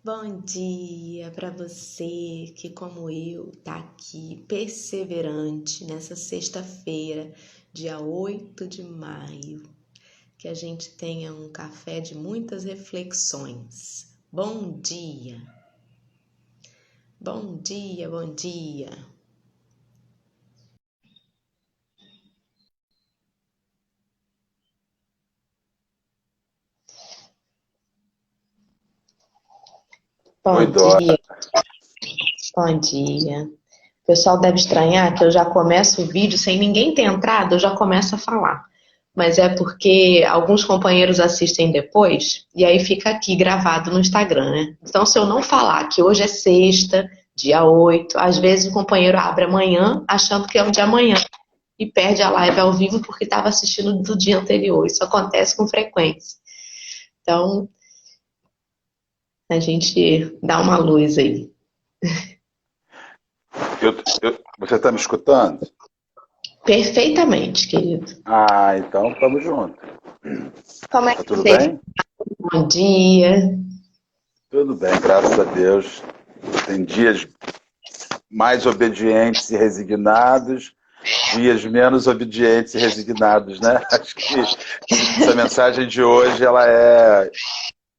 Bom dia para você que, como eu, está aqui perseverante nessa sexta-feira, dia 8 de maio. Que a gente tenha um café de muitas reflexões. Bom dia! Bom dia, bom dia! Oi, Bom Dora. dia, bom dia. O pessoal deve estranhar que eu já começo o vídeo sem ninguém ter entrado, eu já começo a falar. Mas é porque alguns companheiros assistem depois e aí fica aqui gravado no Instagram, né? Então, se eu não falar que hoje é sexta, dia 8, às vezes o companheiro abre amanhã achando que é o de amanhã e perde a live ao vivo porque estava assistindo do dia anterior. Isso acontece com frequência. Então, a gente dá uma luz aí. Você está me escutando? Perfeitamente, querido. Ah, então estamos juntos. Como é Tá que tudo você está? bem? Bom dia. Tudo bem, graças a Deus. Tem dias mais obedientes e resignados, dias menos obedientes e resignados, né? Acho que essa mensagem de hoje ela é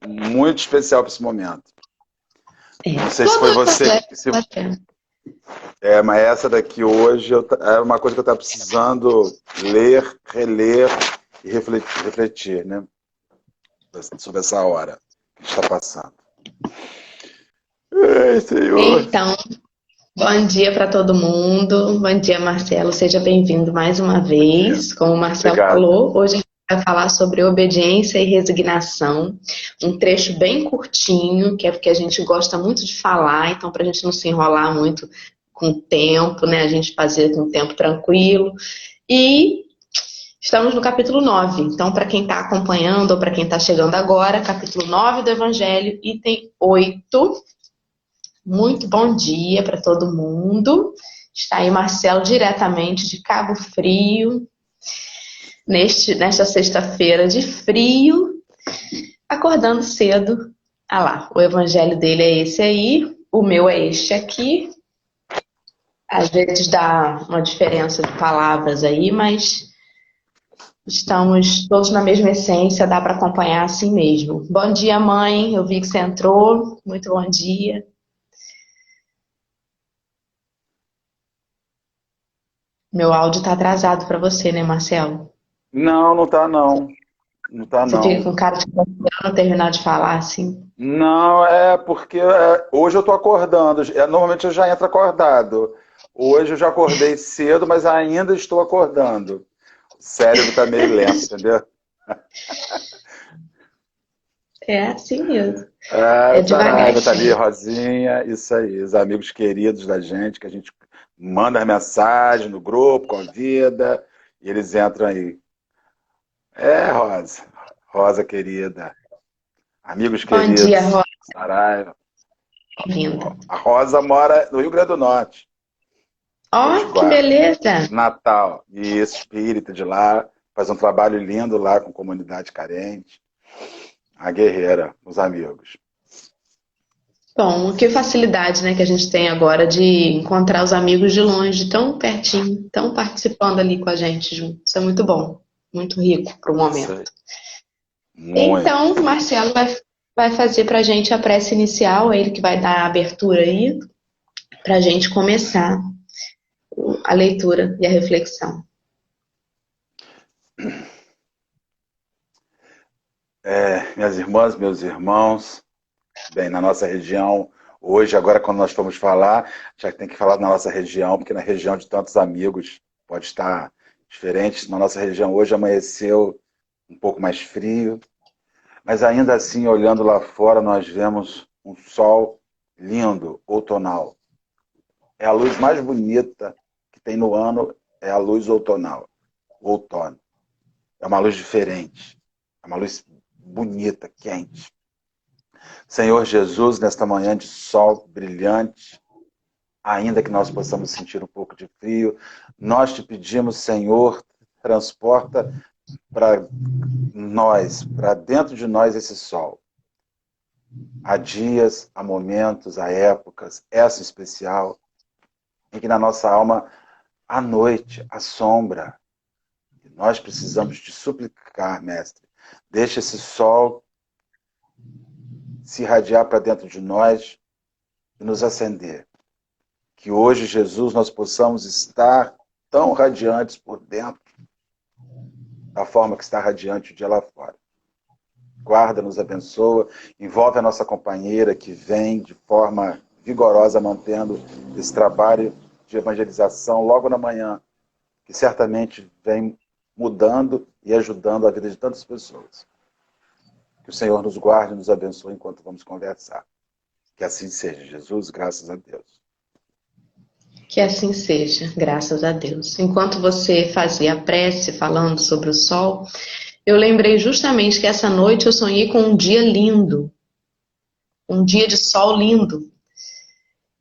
muito especial para esse momento. Não sei se foi Todas as você, leves da terra. mas essa daqui hoje é uma coisa que eu estava precisando ler, reler e refletir, né? Sobre essa hora que está passando. Ai, Senhor. Então, bom dia para todo mundo. Bom dia, Marcelo. Seja bem-vindo mais uma Bom dia. vez. Como o Marcelo Obrigado. falou, hoje a gente vai falar sobre obediência e resignação. Um trecho bem curtinho, que é porque a gente gosta muito de falar, então, para a gente não se enrolar muito com o tempo, né? A gente fazer com o tempo tranquilo. E estamos no capítulo 9. Então, para quem está acompanhando ou para quem está chegando agora, capítulo 9 do Evangelho, item 8. Muito bom dia para todo mundo. Está aí Marcelo diretamente de Cabo Frio, nesta sexta-feira de frio, acordando cedo. Ah lá, o evangelho dele é esse aí, o meu é este aqui. Às vezes dá uma diferença de palavras aí, mas estamos todos na mesma essência, dá para acompanhar assim mesmo. Bom dia, mãe. Eu vi que você entrou. Muito bom dia. Meu áudio está atrasado para você, né, Marcelo? Não, não tá não. Não tá Você fica não. com cara de que tá esperando terminar de falar, assim. Não, é porque hoje eu tô acordando. Normalmente eu já entro acordado. Hoje eu já acordei cedo, mas ainda estou acordando. O cérebro tá meio lento, entendeu? É assim mesmo. Ah, É Saraiva tá ali, devagarzinho. Rosinha, isso aí, os amigos queridos da gente, que a gente manda mensagem no grupo, convida, e eles entram aí. É, Rosa, Rosa querida, amigos Bom dia, queridos, Rosa. Saraiva. Bem-vinda. A Rosa mora no Rio Grande do Norte, Ó, que Potiguar, beleza. Natal, e esse espírita de lá faz um trabalho lindo lá com comunidade carente, a guerreira, os amigos. Bom, que facilidade, né, que a gente tem agora de encontrar os amigos de longe, tão pertinho, tão participando ali com a gente junto. Isso é muito bom, muito rico para o Isso momento. aí, Então, muito. o Marcelo vai fazer para a gente a prece inicial, é ele que vai dar a abertura aí, para a gente começar a leitura e a reflexão. Minhas irmãs, meus irmãos, bem, na nossa região, hoje, agora quando nós formos falar, já tem que falar da nossa região, porque na região de tantos amigos pode estar diferente. Na nossa região hoje amanheceu um pouco mais frio, mas ainda assim, olhando lá fora, nós vemos um sol lindo, outonal. É a luz mais bonita que tem no ano, é a luz outonal, o outono. É uma luz diferente, é uma luz bonita, quente. Senhor Jesus, nesta manhã de sol brilhante, ainda que nós possamos sentir um pouco de frio, nós te pedimos, Senhor, transporta para nós, para dentro de nós esse sol. Há dias, há momentos, há épocas, essa em especial, em que na nossa alma há noite, há sombra. E nós precisamos te suplicar, Mestre, deixa esse sol se irradiar para dentro de nós e nos acender. Que hoje, Jesus, nós possamos estar tão radiantes por dentro, da forma que está radiante o dia lá fora. Guarda, nos abençoa, envolve a nossa companheira que vem de forma vigorosa mantendo esse trabalho de evangelização logo na manhã, que certamente vem mudando e ajudando a vida de tantas pessoas. Que o Senhor nos guarde e nos abençoe enquanto vamos conversar. Que assim seja, Jesus, graças a Deus. Que assim seja, graças a Deus. Enquanto você fazia a prece falando sobre o sol, eu lembrei justamente que essa noite eu sonhei com um dia lindo. Um dia de sol lindo.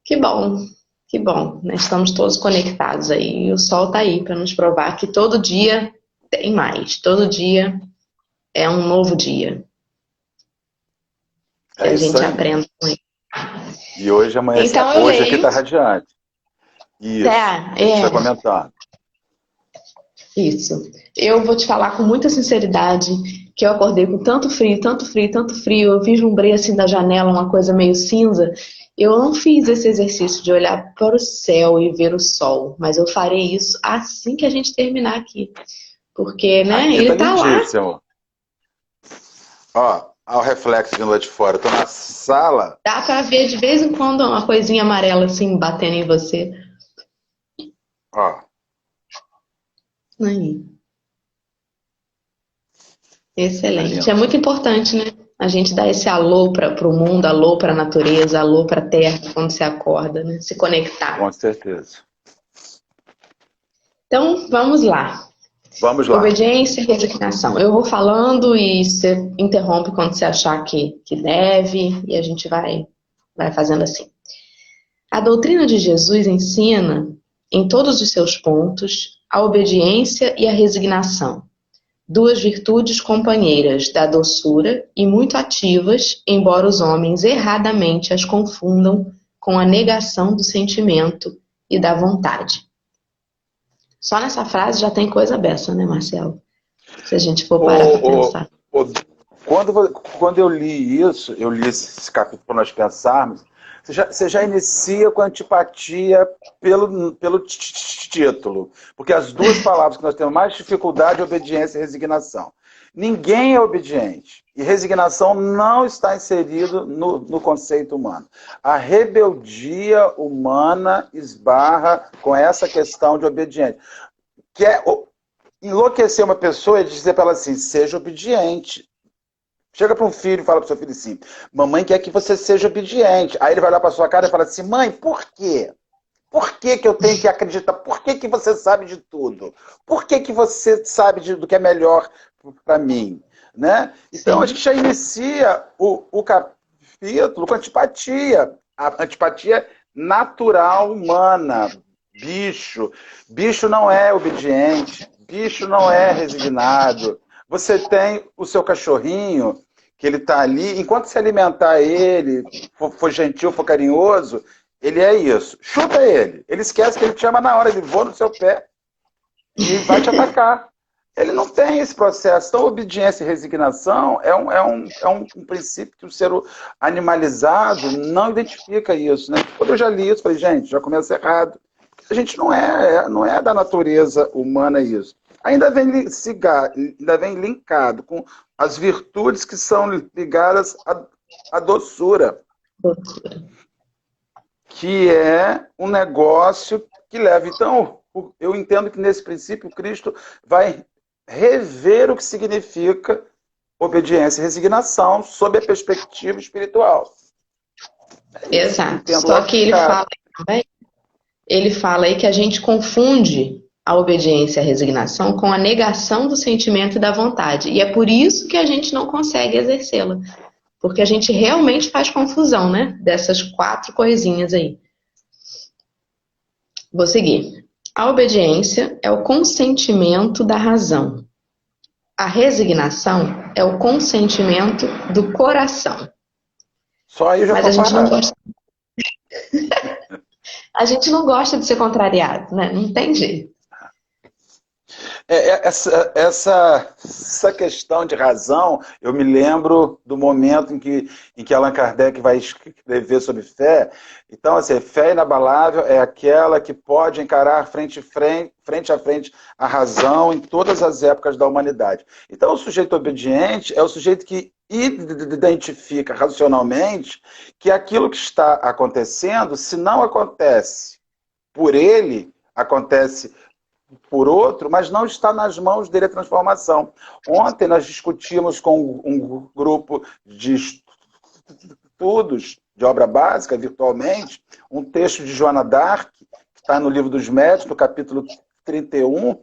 Que bom, né? Estamos todos conectados aí. E o sol está aí para nos provar que todo dia tem mais. Todo dia é um novo dia. Que a gente aprenda com ele. E hoje, amanhã, então, hoje aqui está radiante. Isso, você está comentando. Isso. Eu vou te falar com muita sinceridade que eu acordei com tanto frio, tanto frio, tanto frio. Eu vislumbrei assim da janela uma coisa meio cinza. Eu não fiz esse exercício de olhar para o céu e ver o sol, mas eu farei isso assim que a gente terminar aqui. Porque, né, aqui ele tá lá. Ó, o reflexo vindo lá de fora. Eu tô na sala. Dá para ver de vez em quando uma coisinha amarela assim batendo em você. Ó. Aí. Excelente. É muito importante, né? A gente dá esse alô para o mundo, alô para a natureza, alô para a terra quando se acorda, né? Se conectar. Com certeza. Então, vamos lá. Vamos lá. Obediência e resignação. Eu vou falando e você interrompe quando você achar que deve, e a gente vai fazendo assim. A doutrina de Jesus ensina, em todos os seus pontos, a obediência e a resignação. Duas virtudes companheiras da doçura e muito ativas, embora os homens erradamente as confundam com a negação do sentimento e da vontade. Só nessa frase já tem coisa beça, né, Marcelo? Se a gente for parar para pensar. Quando eu li isso, eu li esse capítulo para nós pensarmos, você já inicia com antipatia pelo título. Porque as duas palavras que nós temos mais dificuldade é obediência e resignação. Ninguém é obediente. E resignação não está inserido no conceito humano. A rebeldia humana esbarra com essa questão de obediente. Que é enlouquecer uma pessoa e dizer para ela assim, seja obediente. Chega para um filho e fala para o seu filho assim, mamãe quer que você seja obediente. Aí ele vai olhar para sua cara e fala assim, mãe, por quê? Por que eu tenho que acreditar? Por que você sabe de tudo? Por que você sabe do que é melhor para mim? Né? Então a gente já inicia o capítulo com antipatia. A antipatia natural humana. Bicho não é obediente. Bicho não é resignado. Você tem o seu cachorrinho, que ele está ali, enquanto se alimentar ele, for gentil, for carinhoso, ele é isso. Chuta ele. Ele esquece que ele te ama na hora, ele voa no seu pé e vai te atacar. Ele não tem esse processo. Então, obediência e resignação é um princípio que o ser animalizado não identifica isso. Né? Quando eu já li isso, falei, gente, já começa errado. A gente não é da natureza humana isso. Ainda vem linkado com as virtudes que são ligadas à doçura. Que é um negócio que leva. Então, eu entendo que nesse princípio Cristo vai rever o que significa obediência e resignação sob a perspectiva espiritual. Exato. Só que ele fala aí que a gente confunde a obediência e a resignação com a negação do sentimento e da vontade. E é por isso que a gente não consegue exercê-la. Porque a gente realmente faz confusão, né? Dessas 4 coisinhas aí. Vou seguir. A obediência é o consentimento da razão. A resignação é o consentimento do coração. Só aí eu já Mas tô a gente não parado. gosta, a gente não gosta de ser contrariado, né? Não tem jeito. Essa questão de razão, eu me lembro do momento em que Allan Kardec vai escrever sobre fé. Então, assim, fé inabalável é aquela que pode encarar frente a frente a razão em todas as épocas da humanidade. Então, o sujeito obediente é o sujeito que identifica racionalmente que aquilo que está acontecendo, se não acontece por ele, acontece por outro, mas não está nas mãos dele a transformação. Ontem nós discutimos com um grupo de estudos de obra básica, virtualmente, um texto de Joana d'Arc, que está no Livro dos Médiuns, no capítulo 31,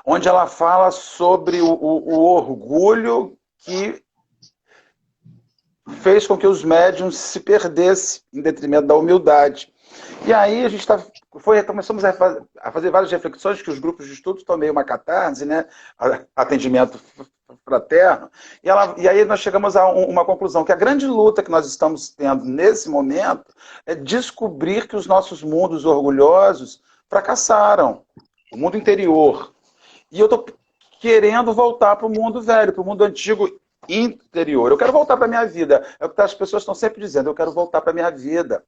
onde ela fala sobre o orgulho que fez com que os médiuns se perdessem em detrimento da humildade. E aí a gente começamos a fazer várias reflexões, que os grupos de estudos estão meio uma catarse, né? Atendimento fraterno. E aí nós chegamos a uma conclusão, que a grande luta que nós estamos tendo nesse momento é descobrir que os nossos mundos orgulhosos fracassaram. O mundo interior. E eu estou querendo voltar para o mundo velho, para o mundo antigo interior. Eu quero voltar para a minha vida. É o que as pessoas estão sempre dizendo, eu quero voltar para a minha vida.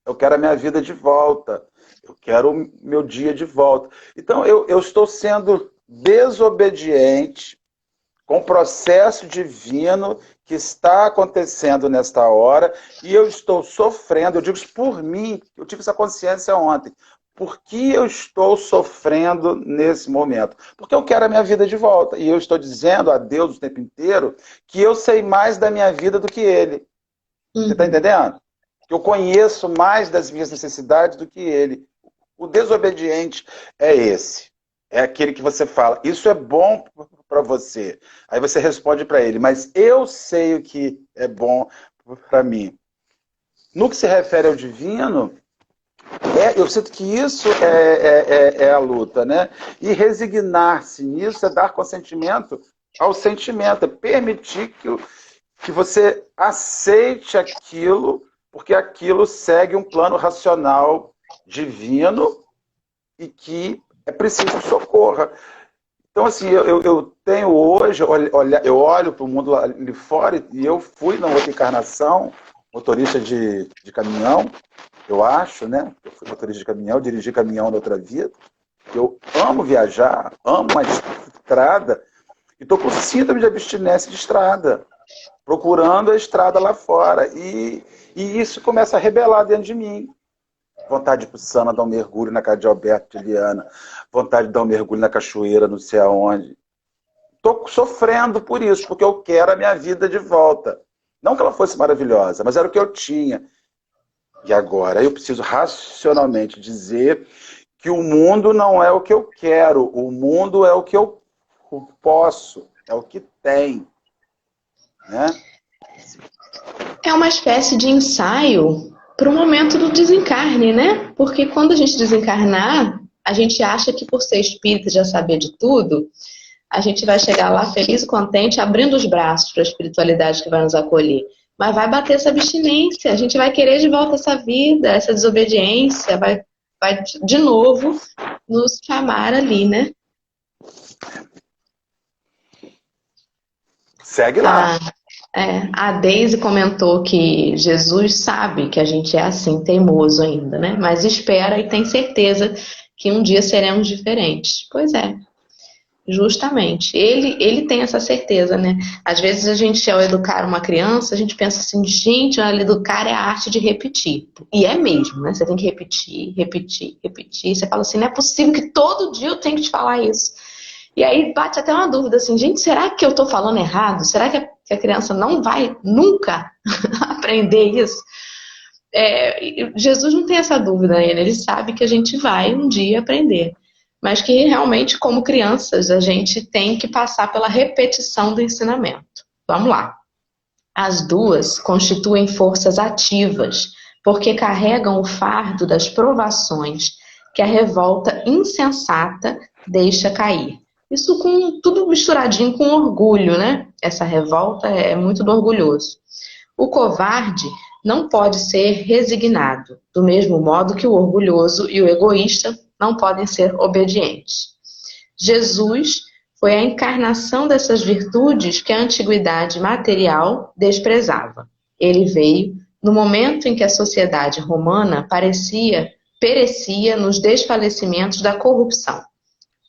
Eu quero a minha vida de volta. Eu quero o meu dia de volta. Então, eu estou sendo desobediente com o processo divino que está acontecendo nesta hora, e eu estou sofrendo, eu digo isso por mim, eu tive essa consciência ontem. Por que eu estou sofrendo nesse momento? Porque eu quero a minha vida de volta. E eu estou dizendo a Deus o tempo inteiro que eu sei mais da minha vida do que Ele. Você está entendendo? Que eu conheço mais das minhas necessidades do que Ele. O desobediente é esse. É aquele que você fala, isso é bom para você. Aí você responde para ele, mas eu sei o que é bom para mim. No que se refere ao divino, eu sinto que isso é a luta, né? E resignar-se nisso é dar consentimento ao sentimento, é permitir que você aceite aquilo, porque aquilo segue um plano racional divino e que é preciso que socorra. Então, assim, eu tenho hoje, eu olho para o mundo ali fora, e eu fui na outra encarnação, motorista de caminhão, eu acho, né? Eu fui motorista de caminhão, dirigi caminhão na outra vida. Eu amo viajar, amo a estrada, e estou com síndrome de abstinência de estrada, procurando a estrada lá fora. E isso começa a rebelar dentro de mim. Vontade de ir para o Sana dar um mergulho na casa de Alberto e Liana, vontade de dar um mergulho na cachoeira, não sei aonde. Estou sofrendo por isso, porque eu quero a minha vida de volta. Não que ela fosse maravilhosa, mas era o que eu tinha. E agora eu preciso racionalmente dizer que o mundo não é o que eu quero, o mundo é o que eu posso, é o que tem. Né? É uma espécie de ensaio para o momento do desencarne, né? Porque quando a gente desencarnar, a gente acha que por ser espírita já saber de tudo, a gente vai chegar lá feliz e contente, abrindo os braços para a espiritualidade que vai nos acolher. Mas vai bater essa abstinência, a gente vai querer de volta essa vida, essa desobediência, vai de novo nos chamar ali, né? Segue lá. A Deise comentou que Jesus sabe que a gente é assim, teimoso ainda, né? Mas espera e tem certeza que um dia seremos diferentes. Pois é. Justamente. Ele tem essa certeza, né? Às vezes a gente, ao educar uma criança, a gente pensa assim, gente, olha, educar é a arte de repetir. E é mesmo, né? Você tem que repetir, repetir, repetir. Você fala assim, não é possível que todo dia eu tenho que te falar isso. E aí bate até uma dúvida assim, gente, será que eu tô falando errado? Será que a criança não vai nunca aprender isso? Jesus não tem essa dúvida ainda, ele sabe que a gente vai um dia aprender. Mas que realmente, como crianças, a gente tem que passar pela repetição do ensinamento. Vamos lá. As duas constituem forças ativas, porque carregam o fardo das provações que a revolta insensata deixa cair. Isso com tudo misturadinho com orgulho, né? Essa revolta é muito do orgulhoso. O covarde não pode ser resignado, do mesmo modo que o orgulhoso e o egoísta não podem ser obedientes. Jesus foi a encarnação dessas virtudes que a antiguidade material desprezava. Ele veio no momento em que a sociedade romana perecia nos desfalecimentos da corrupção.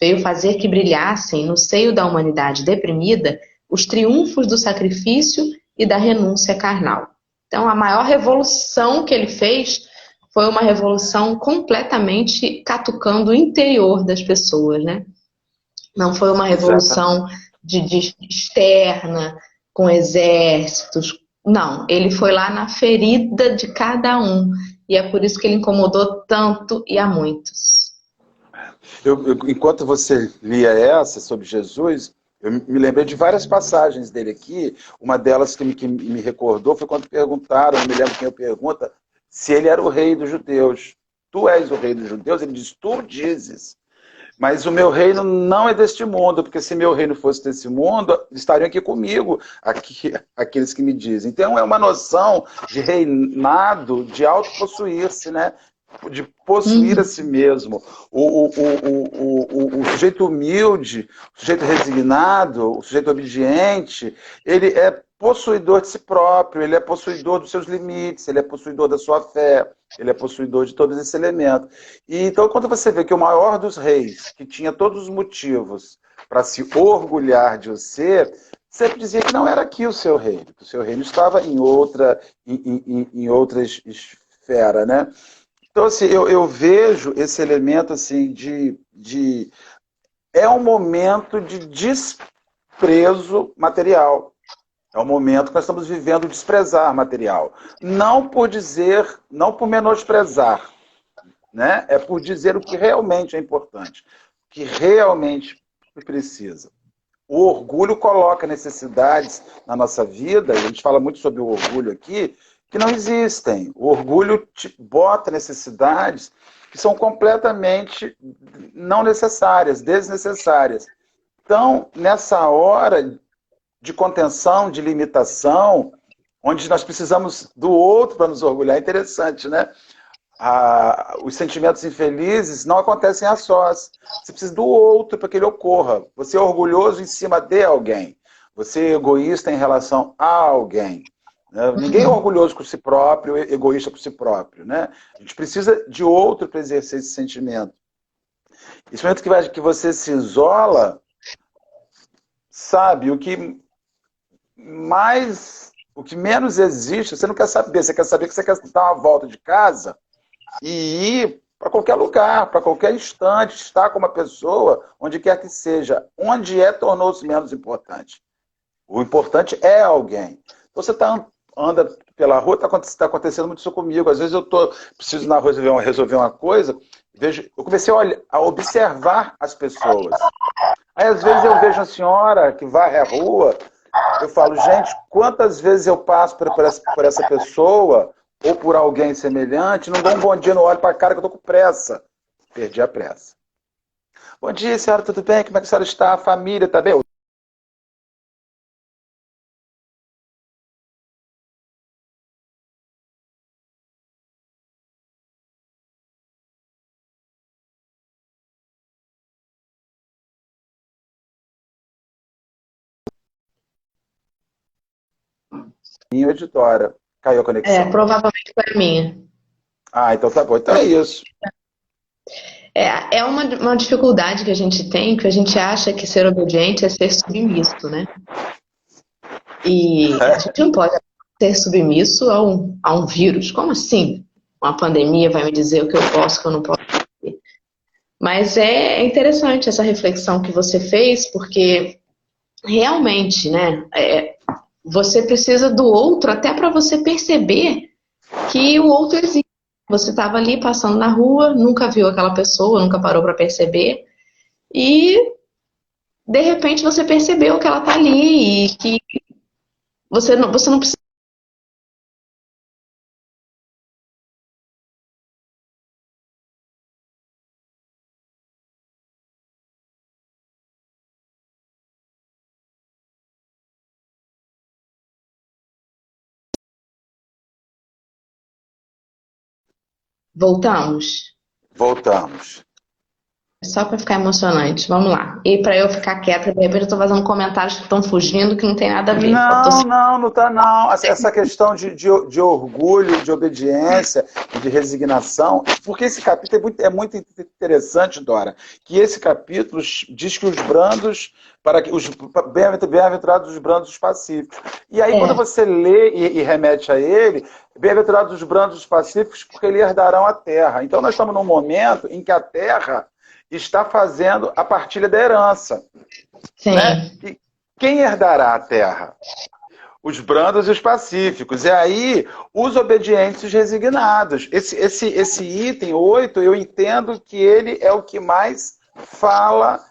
Veio fazer que brilhassem no seio da humanidade deprimida os triunfos do sacrifício e da renúncia carnal. Então, a maior revolução que ele fez foi uma revolução completamente catucando o interior das pessoas, né? Não foi uma revolução Exatamente. de externa, com exércitos. Não, ele foi lá na ferida de cada um. E é por isso que ele incomodou tanto e a muitos. Enquanto você lia essa sobre Jesus, eu me lembrei de várias passagens dele aqui. Uma delas que me recordou foi quando perguntaram, não me lembro quem eu pergunta, se ele era o rei dos judeus. Tu és o rei dos judeus? Ele diz, tu dizes. Mas o meu reino não é deste mundo, porque se meu reino fosse desse mundo, estariam aqui comigo, aqueles que me dizem. Então é uma noção de reinado, de autopossuir-se, né? De possuir a Uhum. si mesmo. O sujeito humilde, o sujeito resignado, o sujeito obediente, ele é possuidor de si próprio, ele é possuidor dos seus limites, ele é possuidor da sua fé, ele é possuidor de todos esses elementos. E então, quando você vê que o maior dos reis, que tinha todos os motivos para se orgulhar de você, sempre dizia que não era aqui o seu reino, que o seu reino estava em outra esfera, né? Então, assim, eu vejo esse elemento assim é um momento de desprezo material. É um momento que nós estamos vivendo desprezar material. Não por dizer, não por menosprezar, né? É por dizer o que realmente é importante, o que realmente precisa. O orgulho coloca necessidades na nossa vida, e a gente fala muito sobre o orgulho aqui, que não existem. O orgulho te bota necessidades que são completamente não necessárias, desnecessárias. Então, nessa hora de contenção, de limitação, onde nós precisamos do outro para nos orgulhar, é interessante, né? Os sentimentos infelizes não acontecem a sós. Você precisa do outro para que ele ocorra. Você é orgulhoso em cima de alguém. Você é egoísta em relação a alguém. Né? Ninguém é orgulhoso com si próprio, egoísta com si próprio. Né? A gente precisa de outro para exercer esse sentimento. Esse momento que você se isola, sabe, o que menos existe, você não quer saber. Você quer saber que você quer dar uma volta de casa e ir para qualquer lugar, para qualquer instante, estar com uma pessoa, onde quer que seja. Onde é, tornou-se menos importante. O importante é alguém. Então você anda pela rua, está acontecendo muito isso comigo. Às vezes preciso ir na rua resolver uma coisa, eu comecei a observar as pessoas. Aí às vezes eu vejo a senhora que varre a rua, eu falo, gente, quantas vezes eu passo por essa pessoa ou por alguém semelhante, não dou um bom dia, não olho para a cara que eu estou com pressa. Perdi a pressa. Bom dia, senhora, tudo bem? Como é que a senhora está? A família está bem? Minha editora. Caiu a conexão. Provavelmente foi a minha. Ah, então tá bom. Então é isso. É uma dificuldade que a gente tem, que a gente acha que ser obediente é ser submisso, né? E a gente não pode ser submisso a um vírus. Como assim? Uma pandemia vai me dizer o que eu posso, o que eu não posso fazer. Mas é interessante essa reflexão que você fez, porque realmente, né? Você precisa do outro até para você perceber que o outro existe. Você estava ali passando na rua, nunca viu aquela pessoa, nunca parou para perceber, e de repente você percebeu que ela está ali e que você não precisa Voltamos. Voltamos. Só para ficar emocionante. Vamos lá. E para eu ficar quieta, de repente eu tô fazendo comentários que estão fugindo, que não tem nada a ver. Não tá não. Essa questão de orgulho, de obediência e de resignação, porque esse capítulo é muito interessante, Dora, que esse capítulo diz que os brandos, para que os bem-aventurados os brandos os pacíficos. E aí quando você lê e remete a ele, bem-aventurados os brandos os pacíficos, porque eles herdarão a terra. Então nós estamos num momento em que a terra está fazendo a partilha da herança. Sim. Né? E quem herdará a terra? Os brandos e os pacíficos. E aí, os obedientes e os resignados. Esse item 8, eu entendo que ele é o que mais fala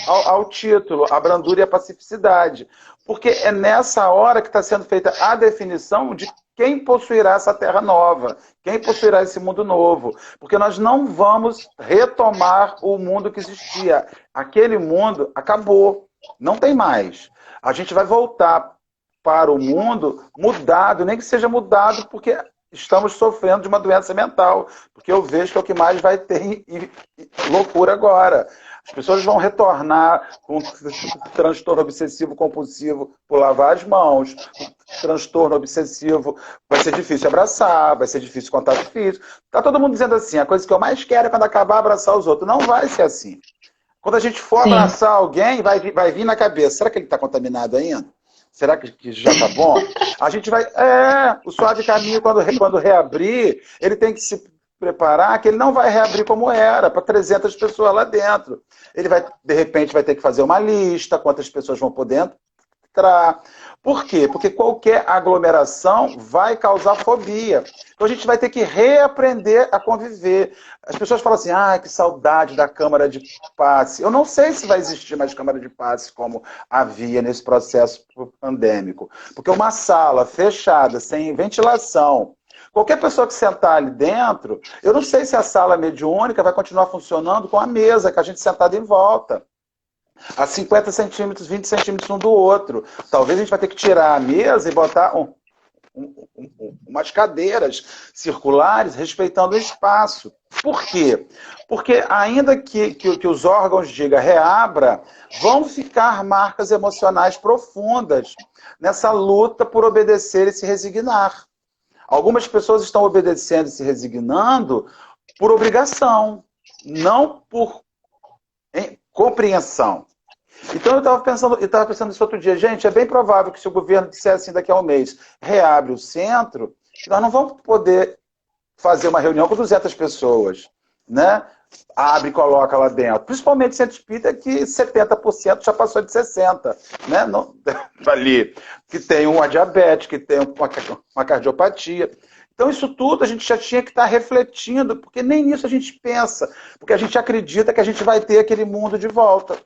ao título, a brandura e a pacificidade. Porque é nessa hora que está sendo feita a definição de quem possuirá essa terra nova, quem possuirá esse mundo novo. Porque nós não vamos retomar o mundo que existia. Aquele mundo acabou, não tem mais. A gente vai voltar para o mundo mudado, nem que seja mudado porque estamos sofrendo de uma doença mental. Porque eu vejo que é o que mais vai ter loucura agora. As pessoas vão retornar com transtorno obsessivo compulsivo por lavar as mãos, transtorno obsessivo, vai ser difícil abraçar, vai ser difícil contato físico. Está todo mundo dizendo assim, a coisa que eu mais quero é quando acabar abraçar os outros. Não vai ser assim. Quando a gente for abraçar alguém, vai vir na cabeça, será que ele está contaminado ainda? Será que já está bom? A gente vai... o suave caminho, quando reabrir, ele tem que se preparar que ele não vai reabrir como era, para 300 pessoas lá dentro. Ele vai, de repente, vai ter que fazer uma lista, quantas pessoas vão poder entrar. Por quê? Porque qualquer aglomeração vai causar fobia. Então a gente vai ter que reaprender a conviver. As pessoas falam assim, que saudade da câmara de passe. Eu não sei se vai existir mais câmara de passe como havia nesse processo pandêmico. Porque uma sala fechada, sem ventilação, qualquer pessoa que sentar ali dentro, eu não sei se a sala mediúnica vai continuar funcionando com a mesa, com a gente sentado em volta. A 50 centímetros, 20 centímetros um do outro. Talvez a gente vai ter que tirar a mesa e botar umas cadeiras circulares respeitando o espaço. Por quê? Porque ainda que os órgãos digam reabra, vão ficar marcas emocionais profundas nessa luta por obedecer e se resignar. Algumas pessoas estão obedecendo e se resignando por obrigação, não por compreensão. Então eu estava pensando isso outro dia. Gente, é bem provável que se o governo disser assim daqui a um mês, reabre o centro, nós não vamos poder fazer uma reunião com 200 pessoas, né? Abre e coloca lá dentro. Principalmente centro espírita que 70% já passou de 60%, né? Não, ali, que tem uma diabetes, que tem uma cardiopatia. Então isso tudo a gente já tinha que estar refletindo, porque nem nisso a gente pensa, porque a gente acredita que a gente vai ter aquele mundo de volta.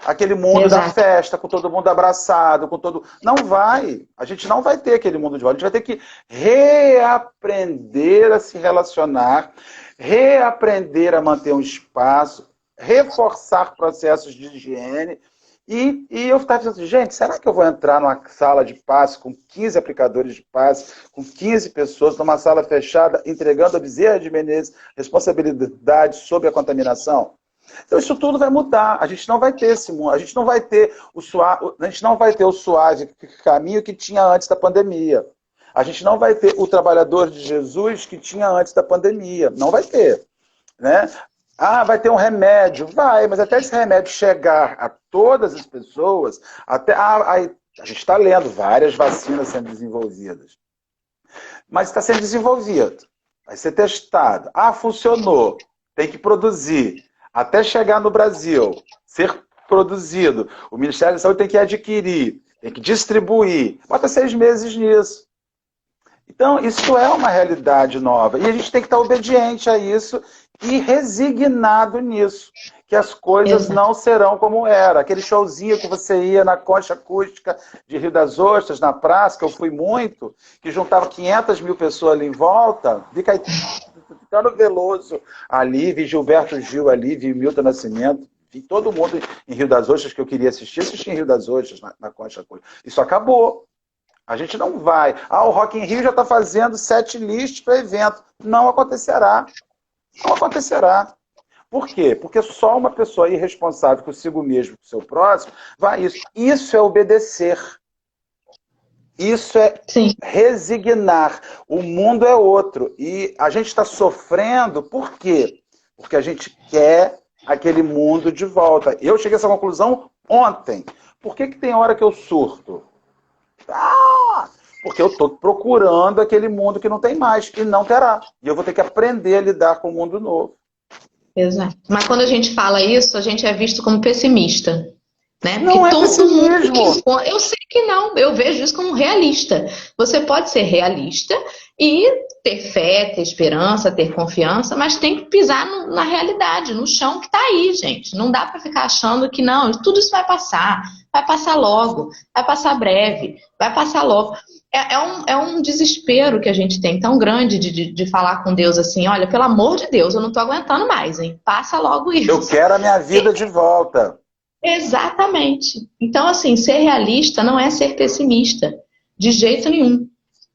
Aquele mundo da festa, com todo mundo abraçado, com todo... Não vai. A gente não vai ter aquele mundo de volta. A gente vai ter que reaprender a se relacionar, reaprender a manter um espaço, reforçar processos de higiene. E eu estava pensando assim, gente, será que eu vou entrar numa sala de passe com 15 aplicadores de passe, com 15 pessoas, numa sala fechada, entregando a Bezerra de Menezes responsabilidade sobre a contaminação? Então isso tudo vai mudar. A gente não vai ter esse mundo, a gente não vai ter o suave caminho que tinha antes da pandemia. A gente não vai ter o trabalhador de Jesus que tinha antes da pandemia. Não vai ter, né? Vai ter um remédio. Vai, mas até esse remédio chegar a todas as pessoas, até a gente está lendo várias vacinas sendo desenvolvidas. Mas está sendo desenvolvido. Vai ser testado. Funcionou. Tem que produzir. Até chegar no Brasil, ser produzido, o Ministério da Saúde tem que adquirir, tem que distribuir. Bota 6 meses nisso. Então, isso é uma realidade nova. E a gente tem que estar obediente a isso e resignado nisso. Que as coisas não serão como era. Aquele showzinho que você ia na concha acústica de Rio das Ostras, na praça, que eu fui muito, que juntava 500 mil pessoas ali em volta, vi Caetano Veloso ali, vi Gilberto Gil ali, vi Milton Nascimento, vi todo mundo em Rio das Ostras que eu queria assisti em Rio das Ostras, na concha acústica. Isso acabou. A gente não vai. O Rock in Rio já está fazendo set list para evento. Não acontecerá. Não acontecerá. Por quê? Porque só uma pessoa irresponsável consigo mesmo, com o seu próximo, vai isso. Isso é obedecer. Isso é Sim. resignar. O mundo é outro. E a gente está sofrendo por quê? Porque a gente quer aquele mundo de volta. Eu cheguei a essa conclusão ontem. Por que tem hora que eu surto? Porque eu estou procurando aquele mundo que não tem mais, e não terá. E eu vou ter que aprender a lidar com o mundo novo. Exato. Mas quando a gente fala isso, a gente é visto como pessimista. Né? Porque Não é todo mundo pessimismo. eu sei que não, eu vejo isso como realista. Você pode ser realista e ter fé, ter esperança, ter confiança, mas tem que pisar na realidade, no chão que está aí, gente. Não dá para ficar achando que não, tudo isso vai passar logo, vai passar breve, vai passar logo. É um desespero que a gente tem tão grande de falar com Deus assim, olha, pelo amor de Deus, eu não estou aguentando mais, hein? Passa logo isso. Eu quero a minha vida de volta. Exatamente. Então, assim, ser realista não é ser pessimista, de jeito nenhum.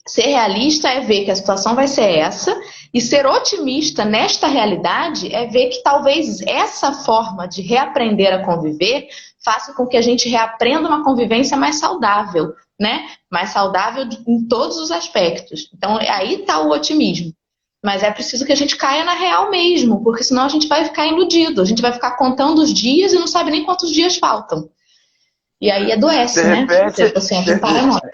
Ser realista é ver que a situação vai ser essa, e ser otimista nesta realidade é ver que talvez essa forma de reaprender a conviver faça com que a gente reaprenda uma convivência mais saudável, né? Mais saudável em todos os aspectos. Então, aí está o otimismo. Mas é preciso que a gente caia na real mesmo, porque senão a gente vai ficar iludido, a gente vai ficar contando os dias e não sabe nem quantos dias faltam. E aí adoece, De né? repente, Você entra em paranoia.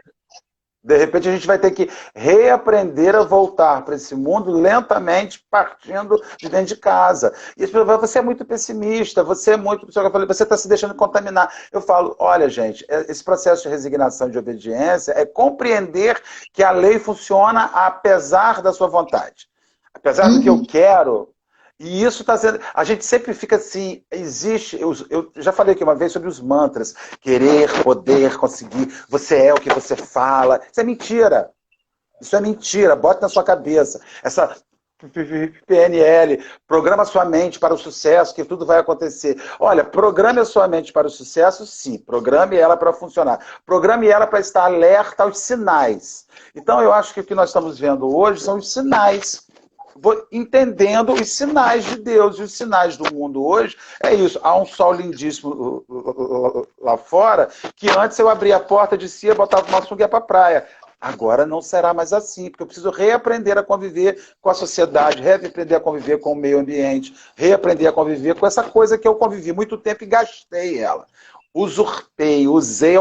de repente a gente vai ter que reaprender a voltar para esse mundo lentamente, partindo de dentro de casa. E as pessoas falam, você é muito pessimista, você é muito... Eu falei, você está se deixando contaminar. Eu falo, olha gente, esse processo de resignação e de obediência é compreender que a lei funciona apesar da sua vontade. Apesar do que eu quero, e isso está sendo... A gente sempre fica assim, existe... Eu já falei aqui uma vez sobre os mantras. Querer, poder, conseguir. Você é o que você fala. Isso é mentira. Isso é mentira. Bota na sua cabeça. Essa PNL, programa sua mente para o sucesso, que tudo vai acontecer. Olha, programe a sua mente para o sucesso, sim. Programe ela para funcionar. Programe ela para estar alerta aos sinais. Então, eu acho que o que nós estamos vendo hoje são os sinais. Entendendo os sinais de Deus. E os sinais do mundo hoje é isso. Há um sol lindíssimo lá fora, que antes eu abria a porta, descia, botava uma sunga e ia para a praia. Agora não será mais assim, porque eu preciso reaprender a conviver com a sociedade, reaprender a conviver com o meio ambiente, reaprender a conviver com essa coisa que eu convivi muito tempo e gastei ela. Usurpei, usei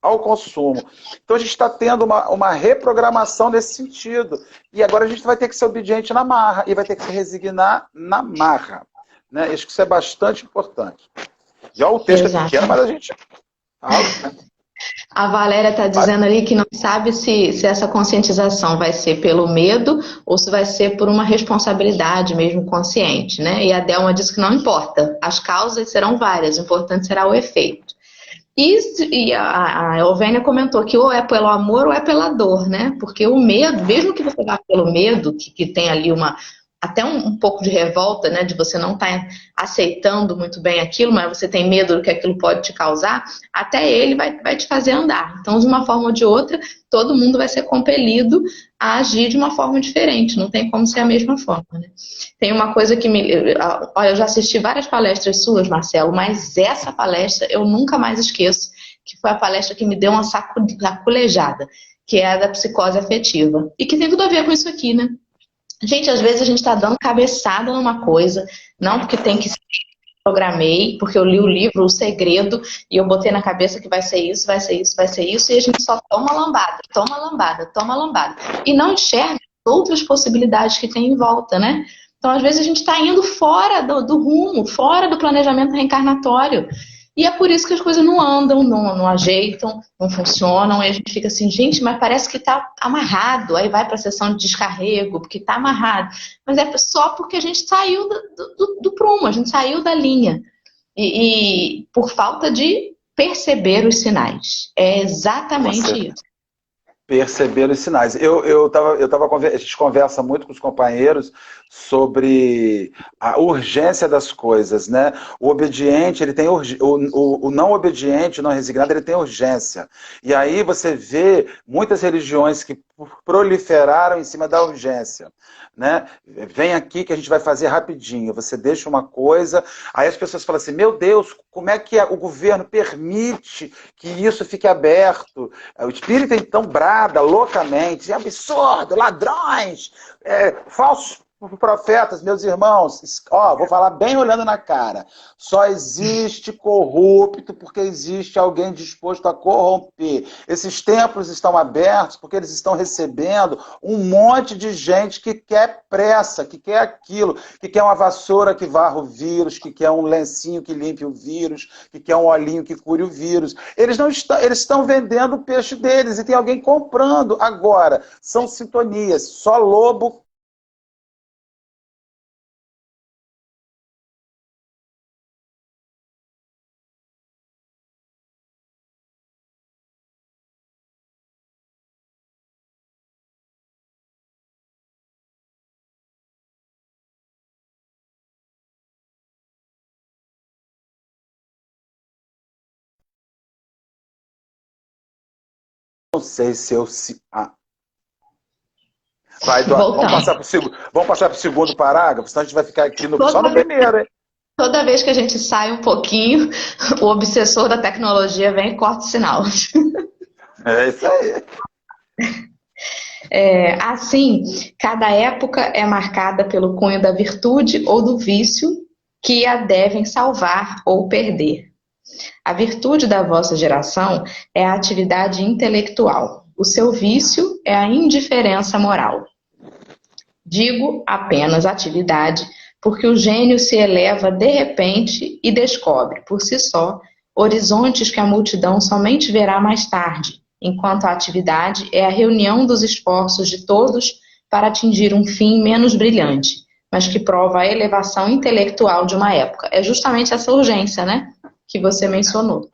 ao consumo. Então a gente está tendo uma reprogramação nesse sentido. E agora a gente vai ter que ser obediente na marra e vai ter que se resignar na marra. Né? Acho que isso é bastante importante. Já o texto é pequeno, mas a gente... A Valéria está dizendo ali que não sabe se essa conscientização vai ser pelo medo ou se vai ser por uma responsabilidade mesmo consciente, né? E a Delma disse que não importa. As causas serão várias, o importante será o efeito. E a Elvênia comentou que ou é pelo amor ou é pela dor, né? Porque o medo, mesmo que você vá pelo medo, que tem ali até um pouco de revolta, né? De você não estar aceitando muito bem aquilo, mas você tem medo do que aquilo pode te causar, até ele vai te fazer andar. Então, de uma forma ou de outra, todo mundo vai ser compelido a agir de uma forma diferente, não tem como ser a mesma forma, né? Tem uma coisa que olha, eu já assisti várias palestras suas, Marcelo, mas essa palestra eu nunca mais esqueço, que foi a palestra que me deu uma saculejada, que é a da psicose afetiva, e que tem tudo a ver com isso aqui, né? Gente, às vezes a gente está dando cabeçada numa coisa, não porque tem que ser, programei, porque eu li o livro O Segredo, e eu botei na cabeça que vai ser isso, vai ser isso, vai ser isso, e a gente só toma lambada, toma lambada, toma lambada. E não enxerga outras possibilidades que tem em volta, né? Então, às vezes, a gente está indo fora do rumo, fora do planejamento reencarnatório. E é por isso que as coisas não andam, não ajeitam, não funcionam, e a gente fica assim, gente, mas parece que está amarrado, aí vai para a sessão de descarrego, porque está amarrado. Mas é só porque a gente saiu do prumo, a gente saiu da linha. E por falta de perceber os sinais. É exatamente isso. Perceber os sinais. A gente conversa muito com os companheiros sobre a urgência das coisas, né? O obediente, ele tem o não obediente, o não resignado, ele tem urgência. E aí você vê muitas religiões que, proliferaram em cima da urgência, né? Vem aqui que a gente vai fazer rapidinho. Você deixa uma coisa, aí as pessoas falam assim, meu Deus, como é que o governo permite que isso fique aberto? O espírito então brada loucamente, é absurdo, ladrões, falsos profetas, meus irmãos, ó, vou falar bem olhando na cara, só existe corrupto porque existe alguém disposto a corromper. Esses templos estão abertos porque eles estão recebendo um monte de gente que quer pressa, que quer aquilo, que quer uma vassoura que varra o vírus, que quer um lencinho que limpe o vírus, que quer um olhinho que cure o vírus. Eles estão vendendo o peixe deles e tem alguém comprando. Agora, são sintonias, só lobo. Não sei se eu se. Vai, vamos passar para o segundo parágrafo, senão a gente vai ficar aqui só no primeiro, hein? Toda vez que a gente sai um pouquinho, o obsessor da tecnologia vem e corta o sinal. É isso aí. Assim, cada época é marcada pelo cunho da virtude ou do vício que a devem salvar ou perder. A virtude da vossa geração é a atividade intelectual. O seu vício é a indiferença moral. Digo apenas atividade, porque o gênio se eleva de repente e descobre, por si só, horizontes que a multidão somente verá mais tarde, enquanto a atividade é a reunião dos esforços de todos para atingir um fim menos brilhante, mas que prova a elevação intelectual de uma época. É justamente essa urgência, né, que você mencionou.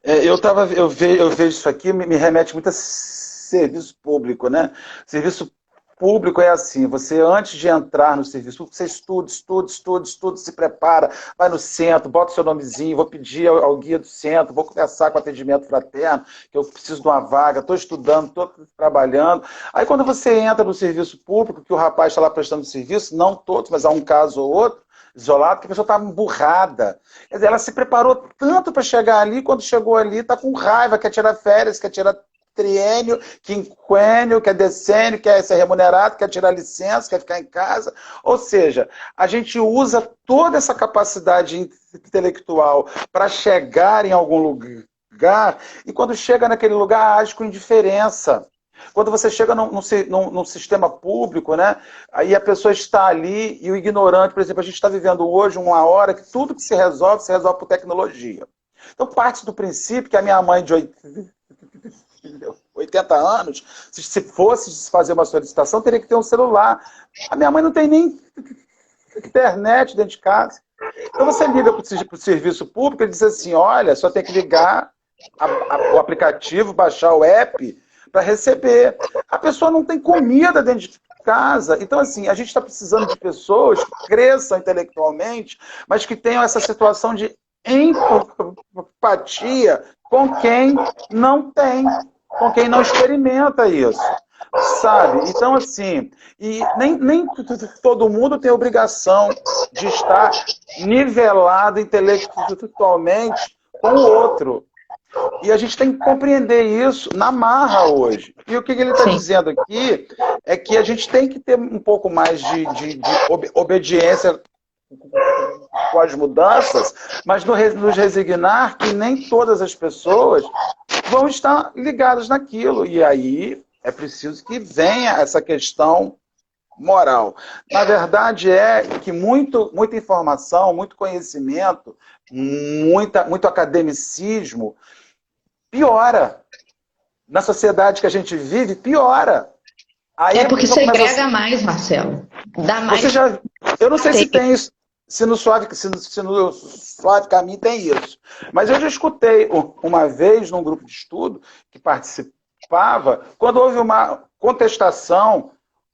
Eu vejo isso aqui, me remete muito a serviço público, né? Serviço público é assim, você antes de entrar no serviço público, você estuda, se prepara, vai no centro, bota o seu nomezinho, vou pedir ao guia do centro, vou conversar com o atendimento fraterno, que eu preciso de uma vaga, estou estudando, estou trabalhando. Aí quando você entra no serviço público, que o rapaz está lá prestando serviço, não todos, mas há um caso ou outro, isolado, que a pessoa está emburrada. Quer dizer, ela se preparou tanto para chegar ali, quando chegou ali, está com raiva, quer tirar férias, quer tirar triênio, quinquênio, quer decênio, quer ser remunerado, quer tirar licença, quer ficar em casa. Ou seja, a gente usa toda essa capacidade intelectual para chegar em algum lugar e quando chega naquele lugar age com indiferença. Quando você chega num sistema público, né, aí a pessoa está ali e o ignorante, por exemplo, a gente está vivendo hoje uma hora que tudo que se resolve por tecnologia. Então parte do princípio que a minha mãe de 80 anos, se fosse fazer uma solicitação, teria que ter um celular. A minha mãe não tem nem internet dentro de casa. Então você liga para o serviço público e diz assim, olha, só tem que ligar o aplicativo, baixar o app para receber. A pessoa não tem comida dentro de casa. Então, assim, a gente está precisando de pessoas que cresçam intelectualmente, mas que tenham essa situação de empatia com quem não tem, com quem não experimenta isso, sabe? Então, assim, e nem todo mundo tem obrigação de estar nivelado intelectualmente com o outro. E a gente tem que compreender isso na marra hoje. E o que ele está dizendo aqui é que a gente tem que ter um pouco mais de obediência com as mudanças, mas nos resignar que nem todas as pessoas vão estar ligadas naquilo. E aí é preciso que venha essa questão moral. Na verdade é que muita informação, muito conhecimento, muito academicismo piora. Na sociedade que a gente vive, piora. Aí porque segrega mais, Marcelo. Dá mais. Eu não sei se tem isso. Se no Suave Caminho tem isso. Mas eu já escutei uma vez num grupo de estudo que participava, quando houve uma contestação,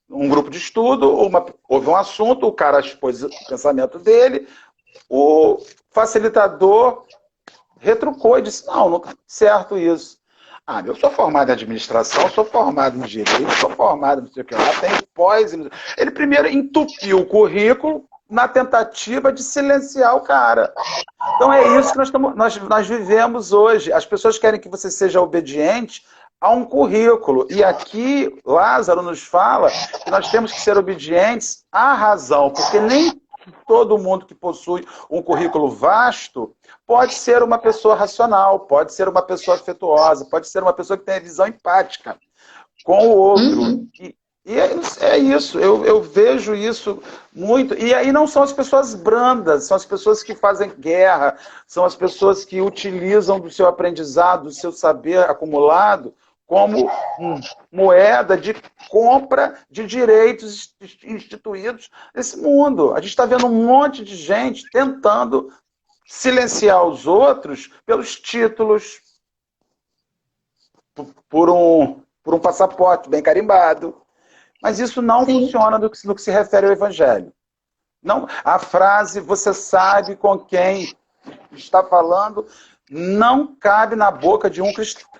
um grupo de estudo, houve um assunto, o cara expôs o pensamento dele, o facilitador retrucou e disse, não está certo isso. Ah, eu sou formado em administração, sou formado em direito, sou formado não sei o que lá, tenho pós. Ele primeiro entupiu o currículo na tentativa de silenciar o cara. Então é isso que nós vivemos hoje. As pessoas querem que você seja obediente a um currículo. E aqui, Lázaro nos fala que nós temos que ser obedientes à razão, porque nem todo mundo que possui um currículo vasto pode ser uma pessoa racional, pode ser uma pessoa afetuosa, pode ser uma pessoa que tenha visão empática com o outro. Uhum. E é isso, eu vejo isso muito. E aí não são as pessoas brandas, são as pessoas que fazem guerra, são as pessoas que utilizam do seu aprendizado, do seu saber acumulado, como moeda de compra de direitos instituídos nesse mundo. A gente está vendo um monte de gente tentando silenciar os outros pelos títulos, por um passaporte bem carimbado. Mas isso não Sim. funciona no que se refere ao Evangelho. Não, a frase, você sabe com quem está falando, não cabe na boca de um cristão.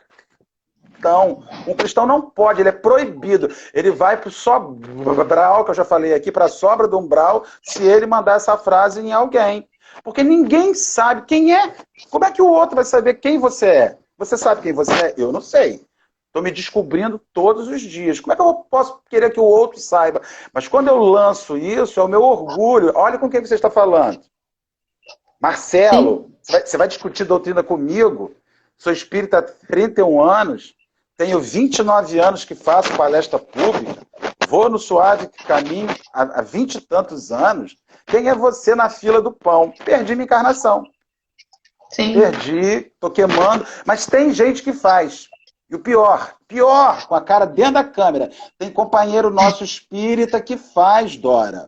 Um cristão não pode, ele é proibido. Ele vai para o sobral, que eu já falei aqui, para a sobra do umbral, se ele mandar essa frase em alguém. Porque ninguém sabe quem é. Como é que o outro vai saber quem você é? Você sabe quem você é? Eu não sei. Estou me descobrindo todos os dias. Como é que eu posso querer que o outro saiba? Mas quando eu lanço isso, é o meu orgulho. Olha com quem você está falando. Marcelo, você vai discutir doutrina comigo? Sou espírita há 31 anos, tenho 29 anos que faço palestra pública, vou no Suave Caminho há 20 e tantos anos. Quem é você na fila do pão? Perdi minha encarnação. Sim. Perdi, estou queimando. Mas tem gente que faz. E o pior, com a cara dentro da câmera, tem companheiro nosso espírita que faz, Dora.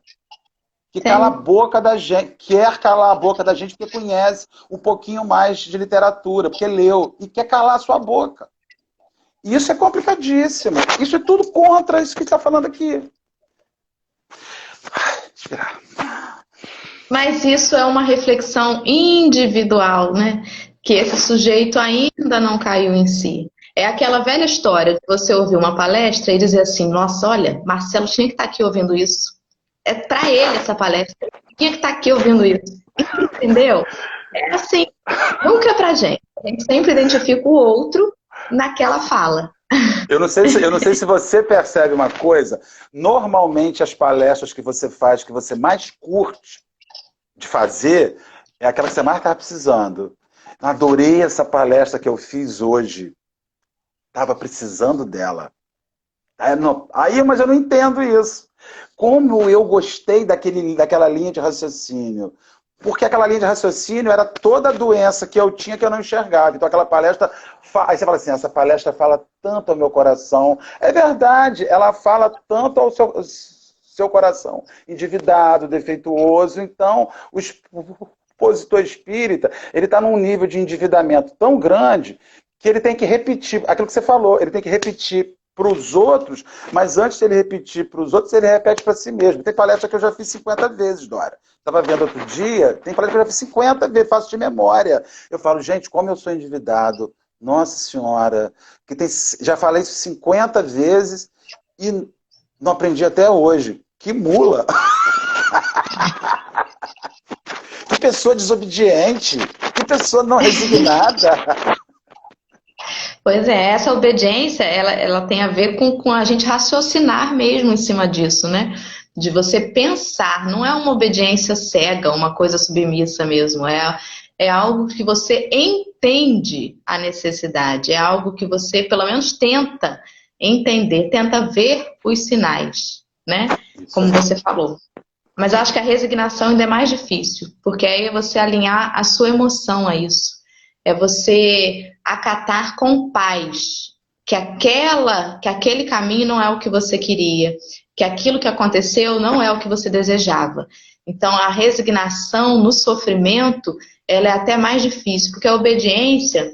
Que cala a boca da gente, quer calar a boca da gente porque conhece um pouquinho mais de literatura, porque leu, e quer calar a sua boca. E isso é complicadíssimo. Isso é tudo contra isso que está falando aqui. Esperar. Mas isso é uma reflexão individual, né? Que esse sujeito ainda não caiu em si. É aquela velha história de você ouvir uma palestra e dizer assim, nossa, olha, Marcelo tinha que estar aqui ouvindo isso. É para ele essa palestra. Ele tinha que estar aqui ouvindo isso. Entendeu? É assim, nunca é pra gente. A gente sempre identifica o outro naquela fala. Eu não sei se você percebe uma coisa. Normalmente as palestras que você faz, que você mais curte de fazer, é aquela que você mais está precisando. Adorei essa palestra que eu fiz hoje. Estava precisando dela. Mas eu não entendo isso. Como eu gostei daquela linha de raciocínio. Porque aquela linha de raciocínio era toda a doença que eu tinha que eu não enxergava. Então aquela palestra... Aí você fala assim, essa palestra fala tanto ao meu coração. É verdade, ela fala tanto ao seu coração. Endividado, defeituoso. Então, o expositor espírita, ele está num nível de endividamento tão grande que ele tem que repetir, aquilo que você falou, ele tem que repetir para os outros, mas antes de ele repetir para os outros, ele repete para si mesmo. Tem palestra que eu já fiz 50 vezes, Dora. Estava vendo outro dia, tem palestra que eu já fiz 50 vezes, faço de memória. Eu falo, gente, como eu sou endividado, nossa senhora, já falei isso 50 vezes e não aprendi até hoje. Que mula! Que pessoa desobediente! Que pessoa não resignada! Pois é, essa obediência, ela tem a ver com a gente raciocinar mesmo em cima disso, né? De você pensar, não é uma obediência cega, uma coisa submissa mesmo, é algo que você entende a necessidade, é algo que você, pelo menos, tenta entender, tenta ver os sinais, né? Como você falou. Mas eu acho que a resignação ainda é mais difícil, porque aí é você alinhar a sua emoção a isso. É você acatar com paz que aquele caminho não é o que você queria, que aquilo que aconteceu não é o que você desejava. Então, a resignação no sofrimento, ela é até mais difícil, porque a obediência,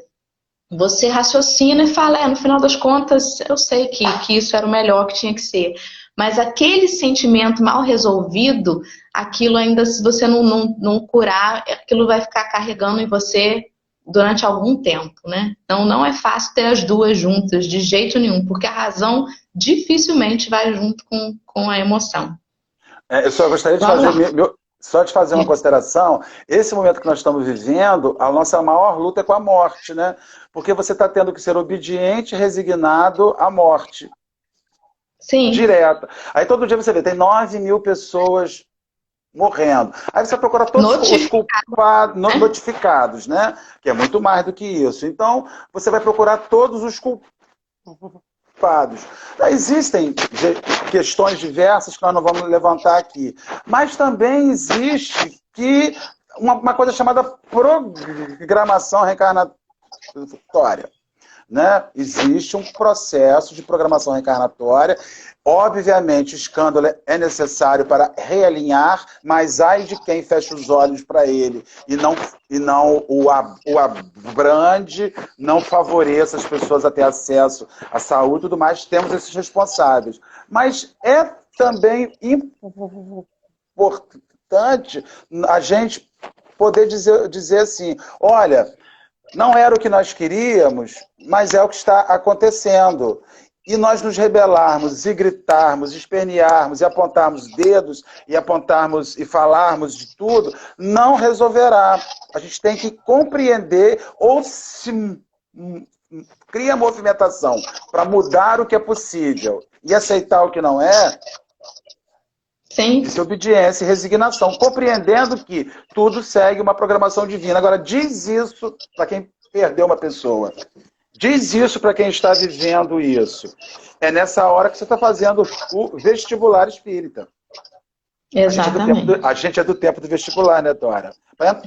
você raciocina e fala, no final das contas, eu sei que isso era o melhor que tinha que ser. Mas aquele sentimento mal resolvido, aquilo ainda, se você não curar, aquilo vai ficar carregando em você durante algum tempo, né? Então não é fácil ter as duas juntas de jeito nenhum, porque a razão dificilmente vai junto com a emoção. Eu só gostaria de Vamos fazer, lá. só de fazer uma consideração. Esse momento que nós estamos vivendo, a nossa maior luta é com a morte, né? Porque você está tendo que ser obediente, resignado à morte. Sim. Direta. Aí todo dia você vê, tem 9.000 pessoas morrendo. Aí você procura todos os culpados, notificados, né? Que é muito mais do que isso. Então, você vai procurar todos os culpados. Existem questões diversas que nós não vamos levantar aqui. Mas também existe uma coisa chamada programação reencarnatória. Né? Existe um processo de programação reencarnatória. Obviamente, o escândalo é necessário para realinhar, mas ai de quem fecha os olhos para ele e não o abrande, não favoreça as pessoas a ter acesso à saúde e tudo mais. Temos esses responsáveis. Mas é também importante a gente poder dizer assim, olha, não era o que nós queríamos, mas é o que está acontecendo. E nós nos rebelarmos, e gritarmos, espernearmos, e apontarmos dedos, e apontarmos e falarmos de tudo, não resolverá. A gente tem que compreender ou se cria movimentação para mudar o que é possível e aceitar o que não é. Sim. Isso é obediência e resignação, compreendendo que tudo segue uma programação divina. Agora, diz isso para quem perdeu uma pessoa. Diz isso para quem está vivendo isso. É nessa hora que você está fazendo o vestibular espírita. Exatamente. A gente é do tempo do vestibular, né, Dora? Para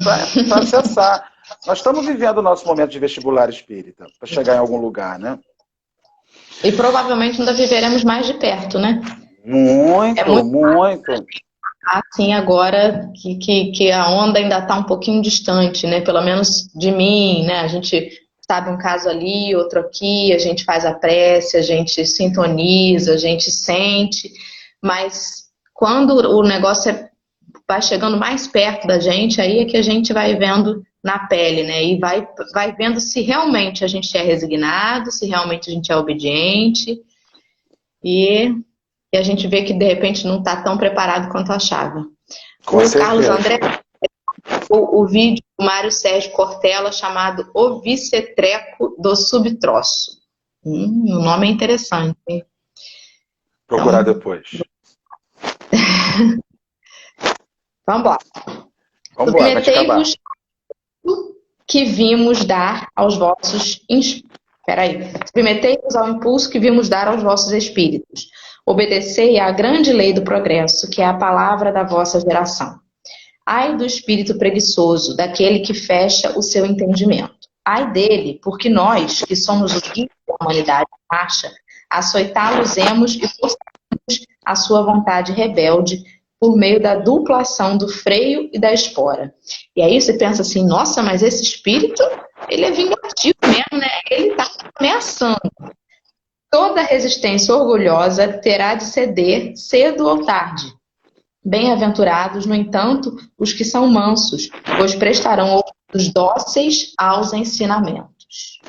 acessar. Nós estamos vivendo o nosso momento de vestibular espírita, para chegar em algum lugar, né? E provavelmente ainda viveremos mais de perto, né? Muito. Assim, agora que a onda ainda está um pouquinho distante, né? Pelo menos de mim, né? A gente sabe um caso ali, outro aqui, a gente faz a prece, a gente sintoniza, a gente sente, mas quando o negócio vai chegando mais perto da gente, aí é que a gente vai vendo na pele, né? E vai vendo se realmente a gente é resignado, se realmente a gente é obediente, e a gente vê que de repente não está tão preparado quanto achava. Com certeza. Carlos André, o vídeo do Mário Sérgio Cortella chamado O Vicetreco do Subtroço. O nome é interessante, hein? Procurar depois. Vamos lá. Submetei-vos que vimos dar aos vossos... Submetei-vos ao impulso que vimos dar aos vossos espíritos. Obedecei à grande lei do progresso, que é a palavra da vossa geração. Ai do espírito preguiçoso, daquele que fecha o seu entendimento. Ai dele, porque nós, que somos o guia da humanidade em marcha, açoitá-los-emos e forçaremos a sua vontade rebelde por meio da dupla ação do freio e da espora. E aí você pensa assim, nossa, mas esse espírito, ele é vingativo mesmo, né? Ele está ameaçando. Toda resistência orgulhosa terá de ceder cedo ou tarde. Bem-aventurados, no entanto, os que são mansos, pois prestarão ouvidos dóceis aos ensinamentos.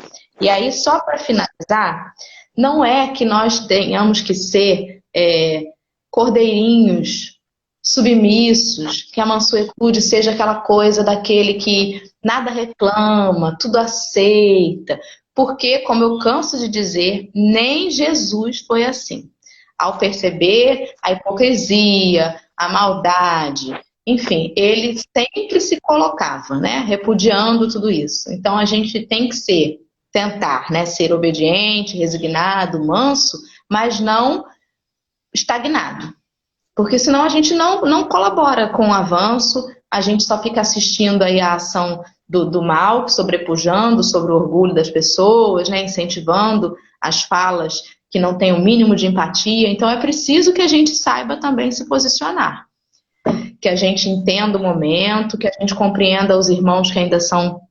E aí, só para finalizar, não é que nós tenhamos que ser cordeirinhos submissos, que a mansuetude seja aquela coisa daquele que nada reclama, tudo aceita, porque, como eu canso de dizer, nem Jesus foi assim. Ao perceber a hipocrisia, a maldade, enfim, ele sempre se colocava, né, repudiando tudo isso. Então a gente tem que tentar, né, ser obediente, resignado, manso, mas não estagnado. Porque senão a gente não colabora com o avanço, a gente só fica assistindo aí a ação do mal, sobrepujando sobre o orgulho das pessoas, né, incentivando as falas que não têm o mínimo de empatia. Então é preciso que a gente saiba também se posicionar. Que a gente entenda o momento, que a gente compreenda os irmãos que ainda são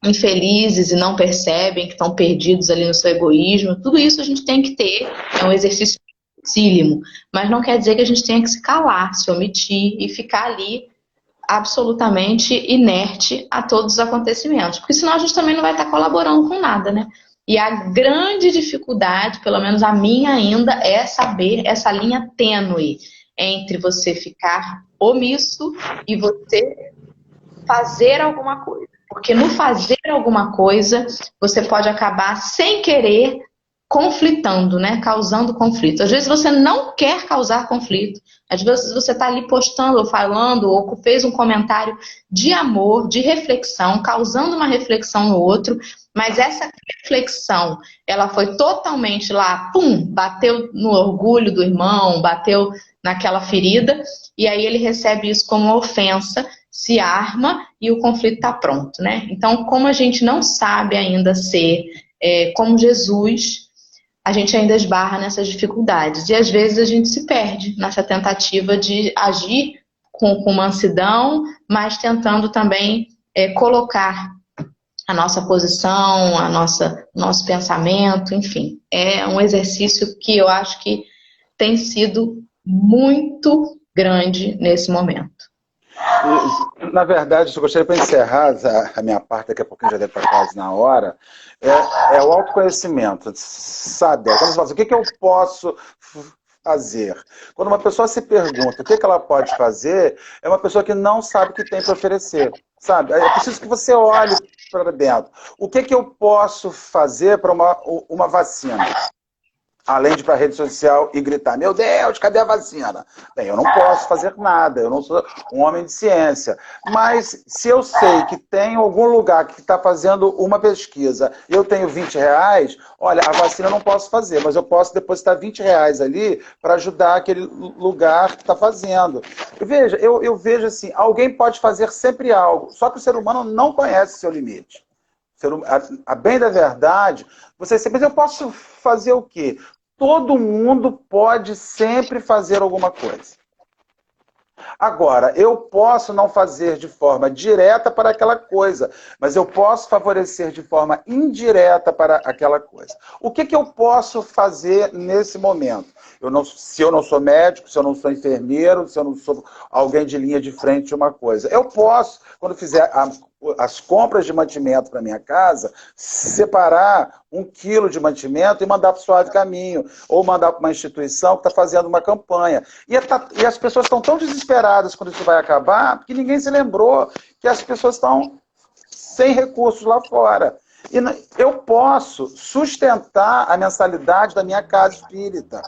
infelizes e não percebem, que estão perdidos ali no seu egoísmo. Tudo isso a gente tem que ter, é um exercício dificílimo, mas não quer dizer que a gente tenha que se calar, se omitir e ficar ali absolutamente inerte a todos os acontecimentos, porque senão a gente também não vai estar colaborando com nada, né? E a grande dificuldade, pelo menos a minha ainda, é saber essa linha tênue entre você ficar omisso e você fazer alguma coisa. Porque no fazer alguma coisa, você pode acabar sem querer conflitando, né? Causando conflito. Às vezes você não quer causar conflito. Às vezes você está ali postando ou falando ou fez um comentário de amor, de reflexão, causando uma reflexão no outro, mas essa reflexão, ela foi totalmente lá, pum, bateu no orgulho do irmão, bateu naquela ferida, e aí ele recebe isso como uma ofensa, se arma e o conflito está pronto, né? Então, como a gente não sabe ainda ser como Jesus, a gente ainda esbarra nessas dificuldades. E às vezes a gente se perde nessa tentativa de agir com mansidão, mas tentando também colocar a nossa posição, nosso pensamento, enfim. É um exercício que eu acho que tem sido muito grande nesse momento. Na verdade, eu gostaria, para encerrar a minha parte, daqui a pouquinho já deve estar quase na hora, é o autoconhecimento, sabe? Quando você fala assim, o que eu posso fazer? Quando uma pessoa se pergunta o que ela pode fazer, é uma pessoa que não sabe o que tem para oferecer, sabe? É preciso que você olhe para dentro. O que eu posso fazer para uma vacina? Além de ir para a rede social e gritar, meu Deus, cadê a vacina? Bem, eu não posso fazer nada, eu não sou um homem de ciência. Mas se eu sei que tem algum lugar que está fazendo uma pesquisa e eu tenho R$20, olha, a vacina eu não posso fazer, mas eu posso depositar R$20 ali para ajudar aquele lugar que está fazendo. Veja, eu vejo assim, alguém pode fazer sempre algo, só que o ser humano não conhece seu limite. A bem da verdade, você sempre, mas eu posso fazer o quê? Todo mundo pode sempre fazer alguma coisa. Agora, eu posso não fazer de forma direta para aquela coisa, mas eu posso favorecer de forma indireta para aquela coisa. O que eu posso fazer nesse momento? Se eu não sou médico, se eu não sou enfermeiro, se eu não sou alguém de linha de frente de uma coisa. Eu posso, quando fizer as compras de mantimento para minha casa, separar 1 quilo de mantimento e mandar para o Suave Caminho, ou mandar para uma instituição que está fazendo uma campanha. E as pessoas estão tão desesperadas quando isso vai acabar, que ninguém se lembrou que as pessoas estão sem recursos lá fora. E eu posso sustentar a mensalidade da minha casa espírita.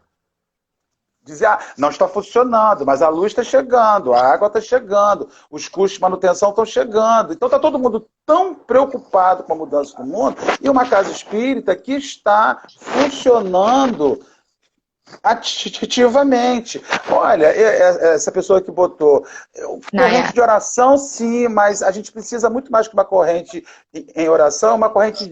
Dizer, não está funcionando, mas a luz está chegando, a água está chegando, os custos de manutenção estão chegando. Então está todo mundo tão preocupado com a mudança do mundo, e uma casa espírita que está funcionando ativamente. Olha, essa pessoa que botou, corrente de oração, sim, mas a gente precisa muito mais que uma corrente em oração, uma corrente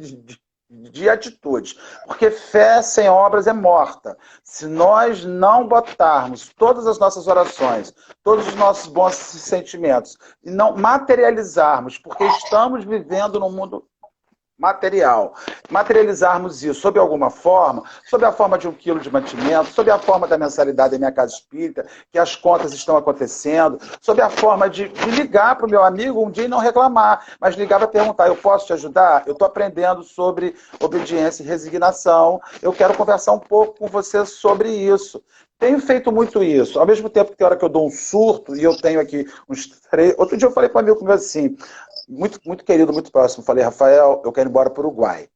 de atitude, porque fé sem obras é morta. Se nós não botarmos todas as nossas orações, todos os nossos bons sentimentos, e não materializarmos, porque estamos vivendo num mundo material, materializarmos isso sob alguma forma, sob a forma de 1 quilo de mantimento, sob a forma da mensalidade da minha casa espírita, que as contas estão acontecendo, sob a forma de ligar para o meu amigo um dia e não reclamar, mas ligar para perguntar, eu posso te ajudar? Eu estou aprendendo sobre obediência e resignação, eu quero conversar um pouco com você sobre isso. Tenho feito muito isso. Ao mesmo tempo que tem hora que eu dou um surto, e eu tenho aqui uns 3... Outro dia eu falei para um amigo meu assim, muito querido, muito próximo, falei, Rafael, eu quero ir embora para o Uruguai.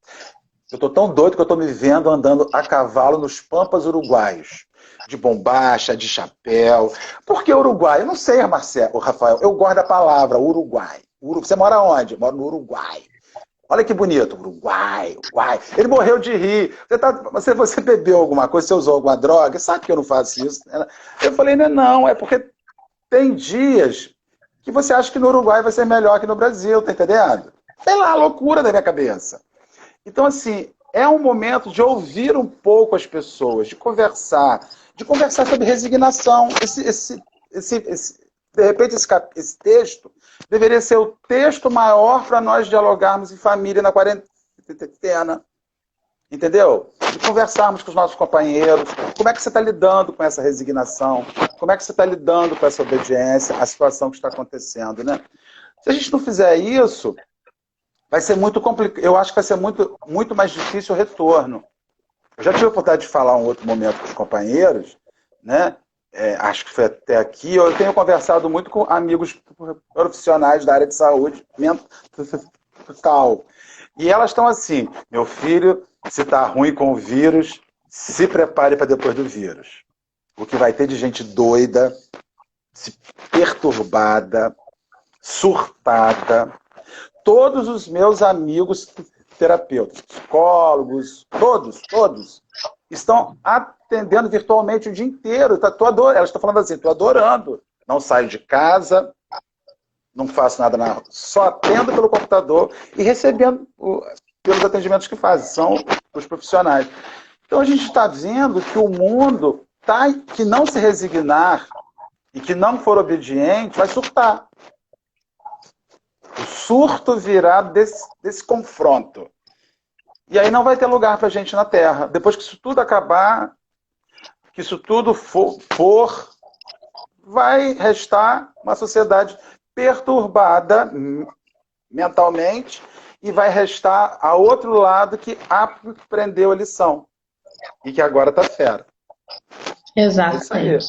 Eu estou tão doido que eu estou me vendo andando a cavalo nos pampas uruguaios. De bombacha, de chapéu. Por que Uruguai? Eu não sei, Marcelo, Rafael, eu gosto da palavra Uruguai. Você mora onde? Eu moro no Uruguai. Olha que bonito, Uruguai, Uruguai. Ele morreu de rir. Você bebeu alguma coisa, você usou alguma droga? Sabe que eu não faço isso? Eu falei, não, é porque tem dias que você acha que no Uruguai vai ser melhor que no Brasil, tá entendendo? Sei lá, a loucura da minha cabeça. Então, assim, é um momento de ouvir um pouco as pessoas, de conversar sobre resignação. De repente, esse texto deveria ser o texto maior para nós dialogarmos em família na quarentena. Entendeu? De conversarmos com os nossos companheiros. Como é que você está lidando com essa resignação? como é que você está lidando com essa obediência, a situação que está acontecendo, né? Se a gente não fizer isso, vai ser muito complicado. Eu acho que vai ser muito mais difícil o retorno. Eu já tive a oportunidade de falar um outro momento com os companheiros, né? Acho que foi até aqui. Eu tenho conversado muito com amigos profissionais da área de saúde mental. E elas estão assim: meu filho, se está ruim com o vírus, se prepare para depois do vírus. O que vai ter de gente doida, perturbada, surtada. Todos os meus amigos terapeutas, psicólogos, todos, estão atendendo virtualmente o dia inteiro. Elas estão falando assim: estou adorando. Não saio de casa, não faço nada na rua, só atendo pelo computador e recebendo pelos atendimentos que fazem, são os profissionais. Então a gente está vendo que o mundo que não se resignar e que não for obediente vai surtar. O surto virá desse confronto. E aí não vai ter lugar para a gente na Terra. Depois que isso tudo acabar, que isso tudo for, vai restar uma sociedade perturbada mentalmente e vai restar a outro lado que aprendeu a lição e que agora está fera. Exatamente.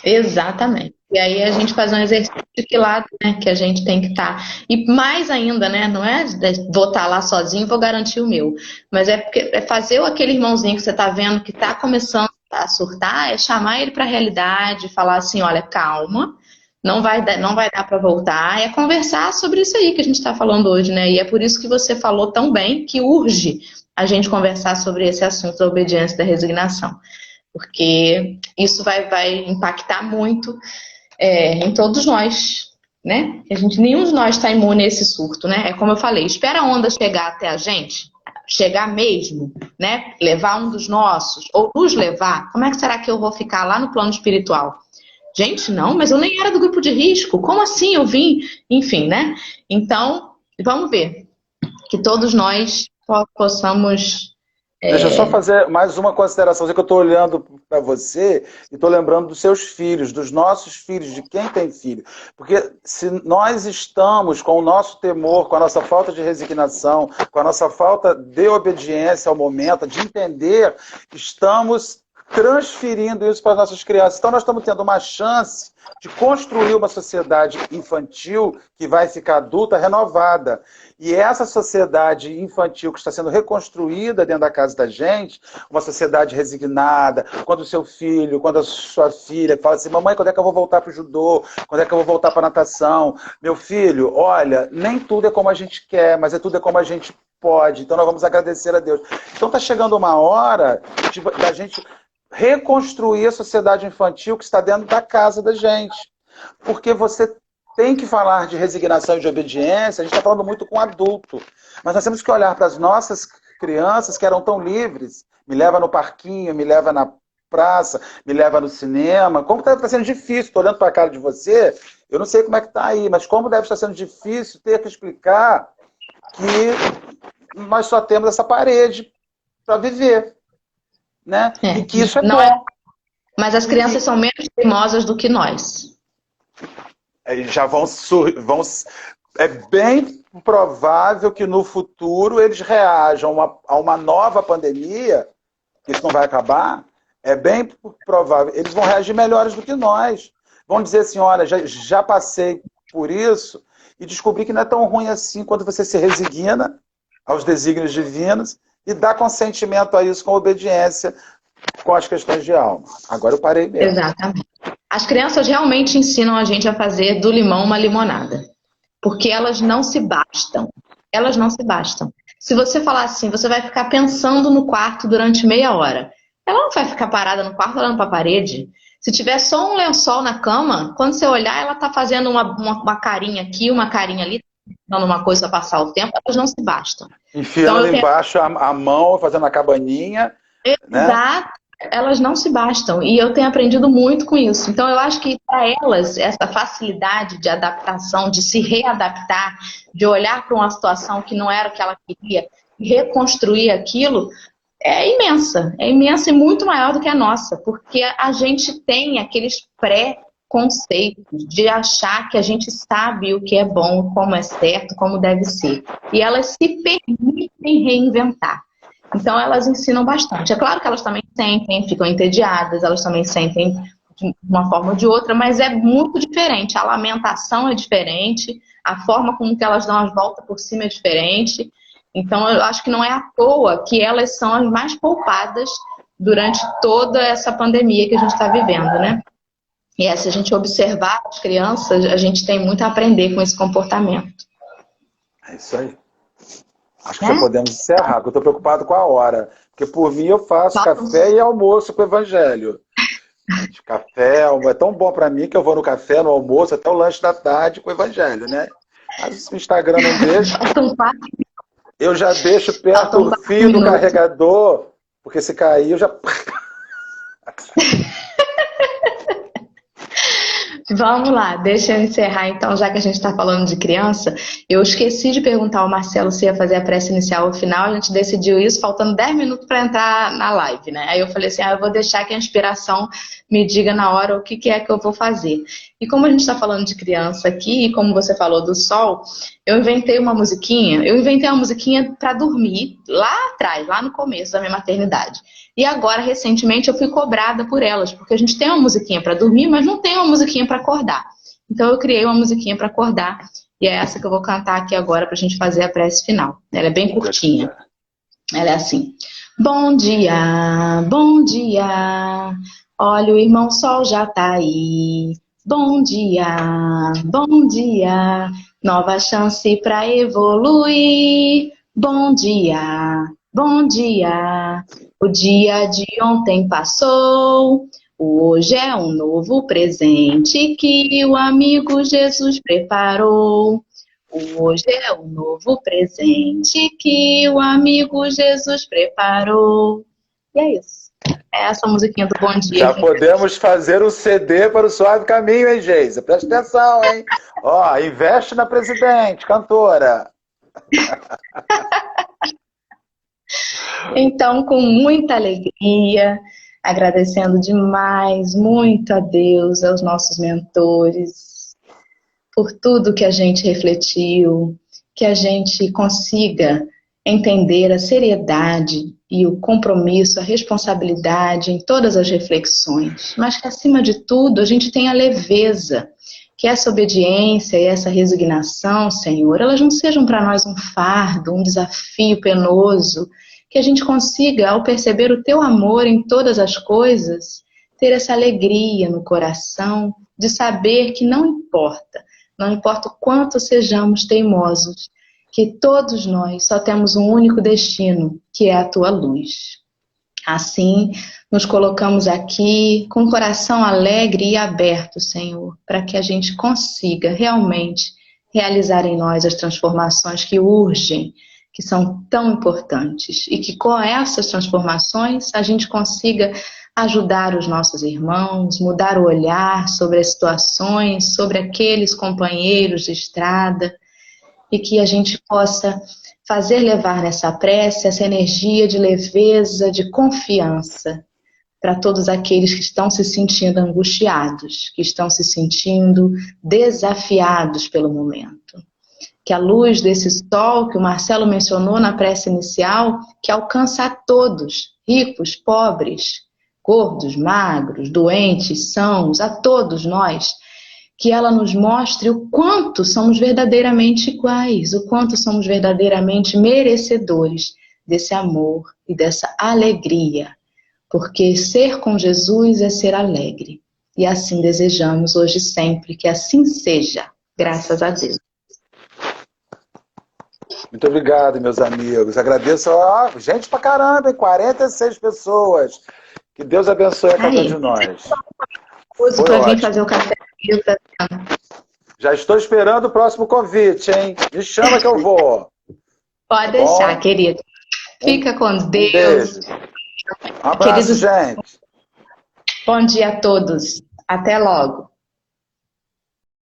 Exatamente. E aí a gente faz um exercício de que lado, né, que a gente tem que estar. E mais ainda, né, não é vou estar lá sozinho, vou garantir o meu. Mas é fazer aquele irmãozinho que você está vendo que está começando a surtar, é chamar ele para a realidade, falar assim: olha, calma, não vai dar para voltar. É conversar sobre isso aí que a gente está falando hoje, né? E é por isso que você falou tão bem que urge a gente conversar sobre esse assunto da obediência e da resignação. Porque isso vai impactar muito em todos nós, né? Nenhum de nós está imune a esse surto, né? É como eu falei, espera a onda chegar até a gente, chegar mesmo, né? Levar um dos nossos, ou nos levar. Como é que será que eu vou ficar lá no plano espiritual? Gente, não, mas eu nem era do grupo de risco. Como assim eu vim? Enfim, né? Então, vamos ver. Que todos nós possamos... Deixa eu só fazer mais uma consideração. Que eu estou olhando para você e estou lembrando dos seus filhos, dos nossos filhos, de quem tem filho. Porque se nós estamos com o nosso temor, com a nossa falta de resignação, com a nossa falta de obediência ao momento, de entender, estamos transferindo isso para as nossas crianças. Então nós estamos tendo uma chance de construir uma sociedade infantil que vai ficar adulta renovada. E essa sociedade infantil que está sendo reconstruída dentro da casa da gente, uma sociedade resignada, quando o seu filho, quando a sua filha fala assim: mamãe, quando é que eu vou voltar para o judô? Quando é que eu vou voltar para a natação? Meu filho, olha, nem tudo é como a gente quer, mas tudo é como a gente pode. Então nós vamos agradecer a Deus. Então está chegando uma hora da gente reconstruir a sociedade infantil que está dentro da casa da gente. Porque você tem que falar de resignação e de obediência, a gente está falando muito com adulto. Mas nós temos que olhar para as nossas crianças que eram tão livres. Me leva no parquinho, me leva na praça, me leva no cinema. Como está sendo difícil, estou olhando para a cara de você, eu não sei como é que está aí, mas como deve estar sendo difícil ter que explicar que nós só temos essa parede para viver. Né? E que isso é não bom. Mas as crianças são menos teimosas do que nós. Já vão é bem provável que no futuro eles reajam a uma nova pandemia, que isso não vai acabar, é bem provável. Eles vão reagir melhores do que nós. Vão dizer assim: olha, já passei por isso e descobri que não é tão ruim assim quando você se resigna aos desígnios divinos e dá consentimento a isso com obediência com as questões de alma. Agora eu parei mesmo. Exatamente. As crianças realmente ensinam a gente a fazer do limão uma limonada. Porque elas não se bastam. Elas não se bastam. Se você falar assim, você vai ficar pensando no quarto durante meia hora. Ela não vai ficar parada no quarto olhando para a parede. Se tiver só um lençol na cama, quando você olhar, ela está fazendo uma carinha aqui, uma carinha ali, dando uma coisa para passar o tempo. Elas não se bastam. Enfiando então, embaixo a mão, fazendo a cabaninha. Exato. Né? Elas não se bastam. E eu tenho aprendido muito com isso. Então, eu acho que para elas, essa facilidade de adaptação, de se readaptar, de olhar para uma situação que não era o que ela queria, e reconstruir aquilo, é imensa e muito maior do que a nossa, porque a gente tem aqueles pré-conceitos de achar que a gente sabe o que é bom, como é certo, como deve ser. E elas se permitem reinventar. Então, elas ensinam bastante. É claro que elas também sentem, ficam entediadas, elas também sentem de uma forma ou de outra, mas é muito diferente. A lamentação é diferente, a forma como que elas dão as voltas por cima é diferente. Então, eu acho que não é à toa que elas são as mais poupadas durante toda essa pandemia que a gente está vivendo, né? E se a gente observar as crianças, a gente tem muito a aprender com esse comportamento. É isso aí. Acho que já podemos encerrar, porque eu estou preocupado com a hora. Porque por mim eu faço café e almoço com o evangelho. Café é tão bom para mim que eu vou no café, no almoço, até o lanche da tarde com o evangelho, né? Mas se o Instagram não deixa, eu já deixo perto o fio do carregador, porque se cair eu já... Vamos lá, deixa eu encerrar então, já que a gente está falando de criança. Eu esqueci de perguntar ao Marcelo se ia fazer a prece inicial ao final, a gente decidiu isso faltando 10 minutos para entrar na live, né? Aí eu falei assim, eu vou deixar que a inspiração me diga na hora o que é que eu vou fazer. E como a gente está falando de criança aqui, e como você falou do sol, eu inventei uma musiquinha para dormir lá atrás, lá no começo da minha maternidade. E agora, recentemente, eu fui cobrada por elas, porque a gente tem uma musiquinha para dormir, mas não tem uma musiquinha para acordar. Então eu criei uma musiquinha para acordar, e é essa que eu vou cantar aqui agora para a gente fazer a prece final. Ela é bem curtinha. Ela é assim. Bom dia, olha o irmão sol já tá aí. Bom dia, nova chance para evoluir. Bom dia, o dia de ontem passou. O hoje é um novo presente que o amigo Jesus preparou. O hoje é um novo presente que o amigo Jesus preparou. E é isso. É essa musiquinha do Bom Dia. Já podemos fazer o CD para o Suave Caminho, hein, Geisa? Presta atenção, hein? Ó, investe na Presidente, cantora. Então, com muita alegria, agradecendo demais, muito a Deus, aos nossos mentores, por tudo que a gente refletiu, que a gente consiga entender a seriedade e o compromisso, a responsabilidade em todas as reflexões, mas que, acima de tudo, a gente tenha leveza, que essa obediência e essa resignação, Senhor, elas não sejam para nós um fardo, um desafio penoso, que a gente consiga, ao perceber o Teu amor em todas as coisas, ter essa alegria no coração de saber que não importa o quanto sejamos teimosos, que todos nós só temos um único destino, que é a Tua luz. Assim, nos colocamos aqui com o coração alegre e aberto, Senhor, para que a gente consiga realmente realizar em nós as transformações que urgem, que são tão importantes, e que com essas transformações a gente consiga ajudar os nossos irmãos, mudar o olhar sobre as situações, sobre aqueles companheiros de estrada, e que a gente possa fazer levar nessa prece essa energia de leveza, de confiança para todos aqueles que estão se sentindo angustiados, que estão se sentindo desafiados pelo momento. Que a luz desse sol que o Marcelo mencionou na prece inicial, que alcança a todos, ricos, pobres, gordos, magros, doentes, sãos, a todos nós, que ela nos mostre o quanto somos verdadeiramente iguais, o quanto somos verdadeiramente merecedores desse amor e dessa alegria, porque ser com Jesus é ser alegre. E assim desejamos hoje e sempre que assim seja, graças a Deus. Muito obrigado, meus amigos. Agradeço, gente pra caramba, hein? 46 pessoas. Que Deus abençoe a cada um de nós. Uso para vir fazer o café. Já estou esperando o próximo convite, hein? Me chama que eu vou. Pode deixar, querido. Fica com Deus. Um beijo. Um abraço, gente. Bom dia a todos. Até logo.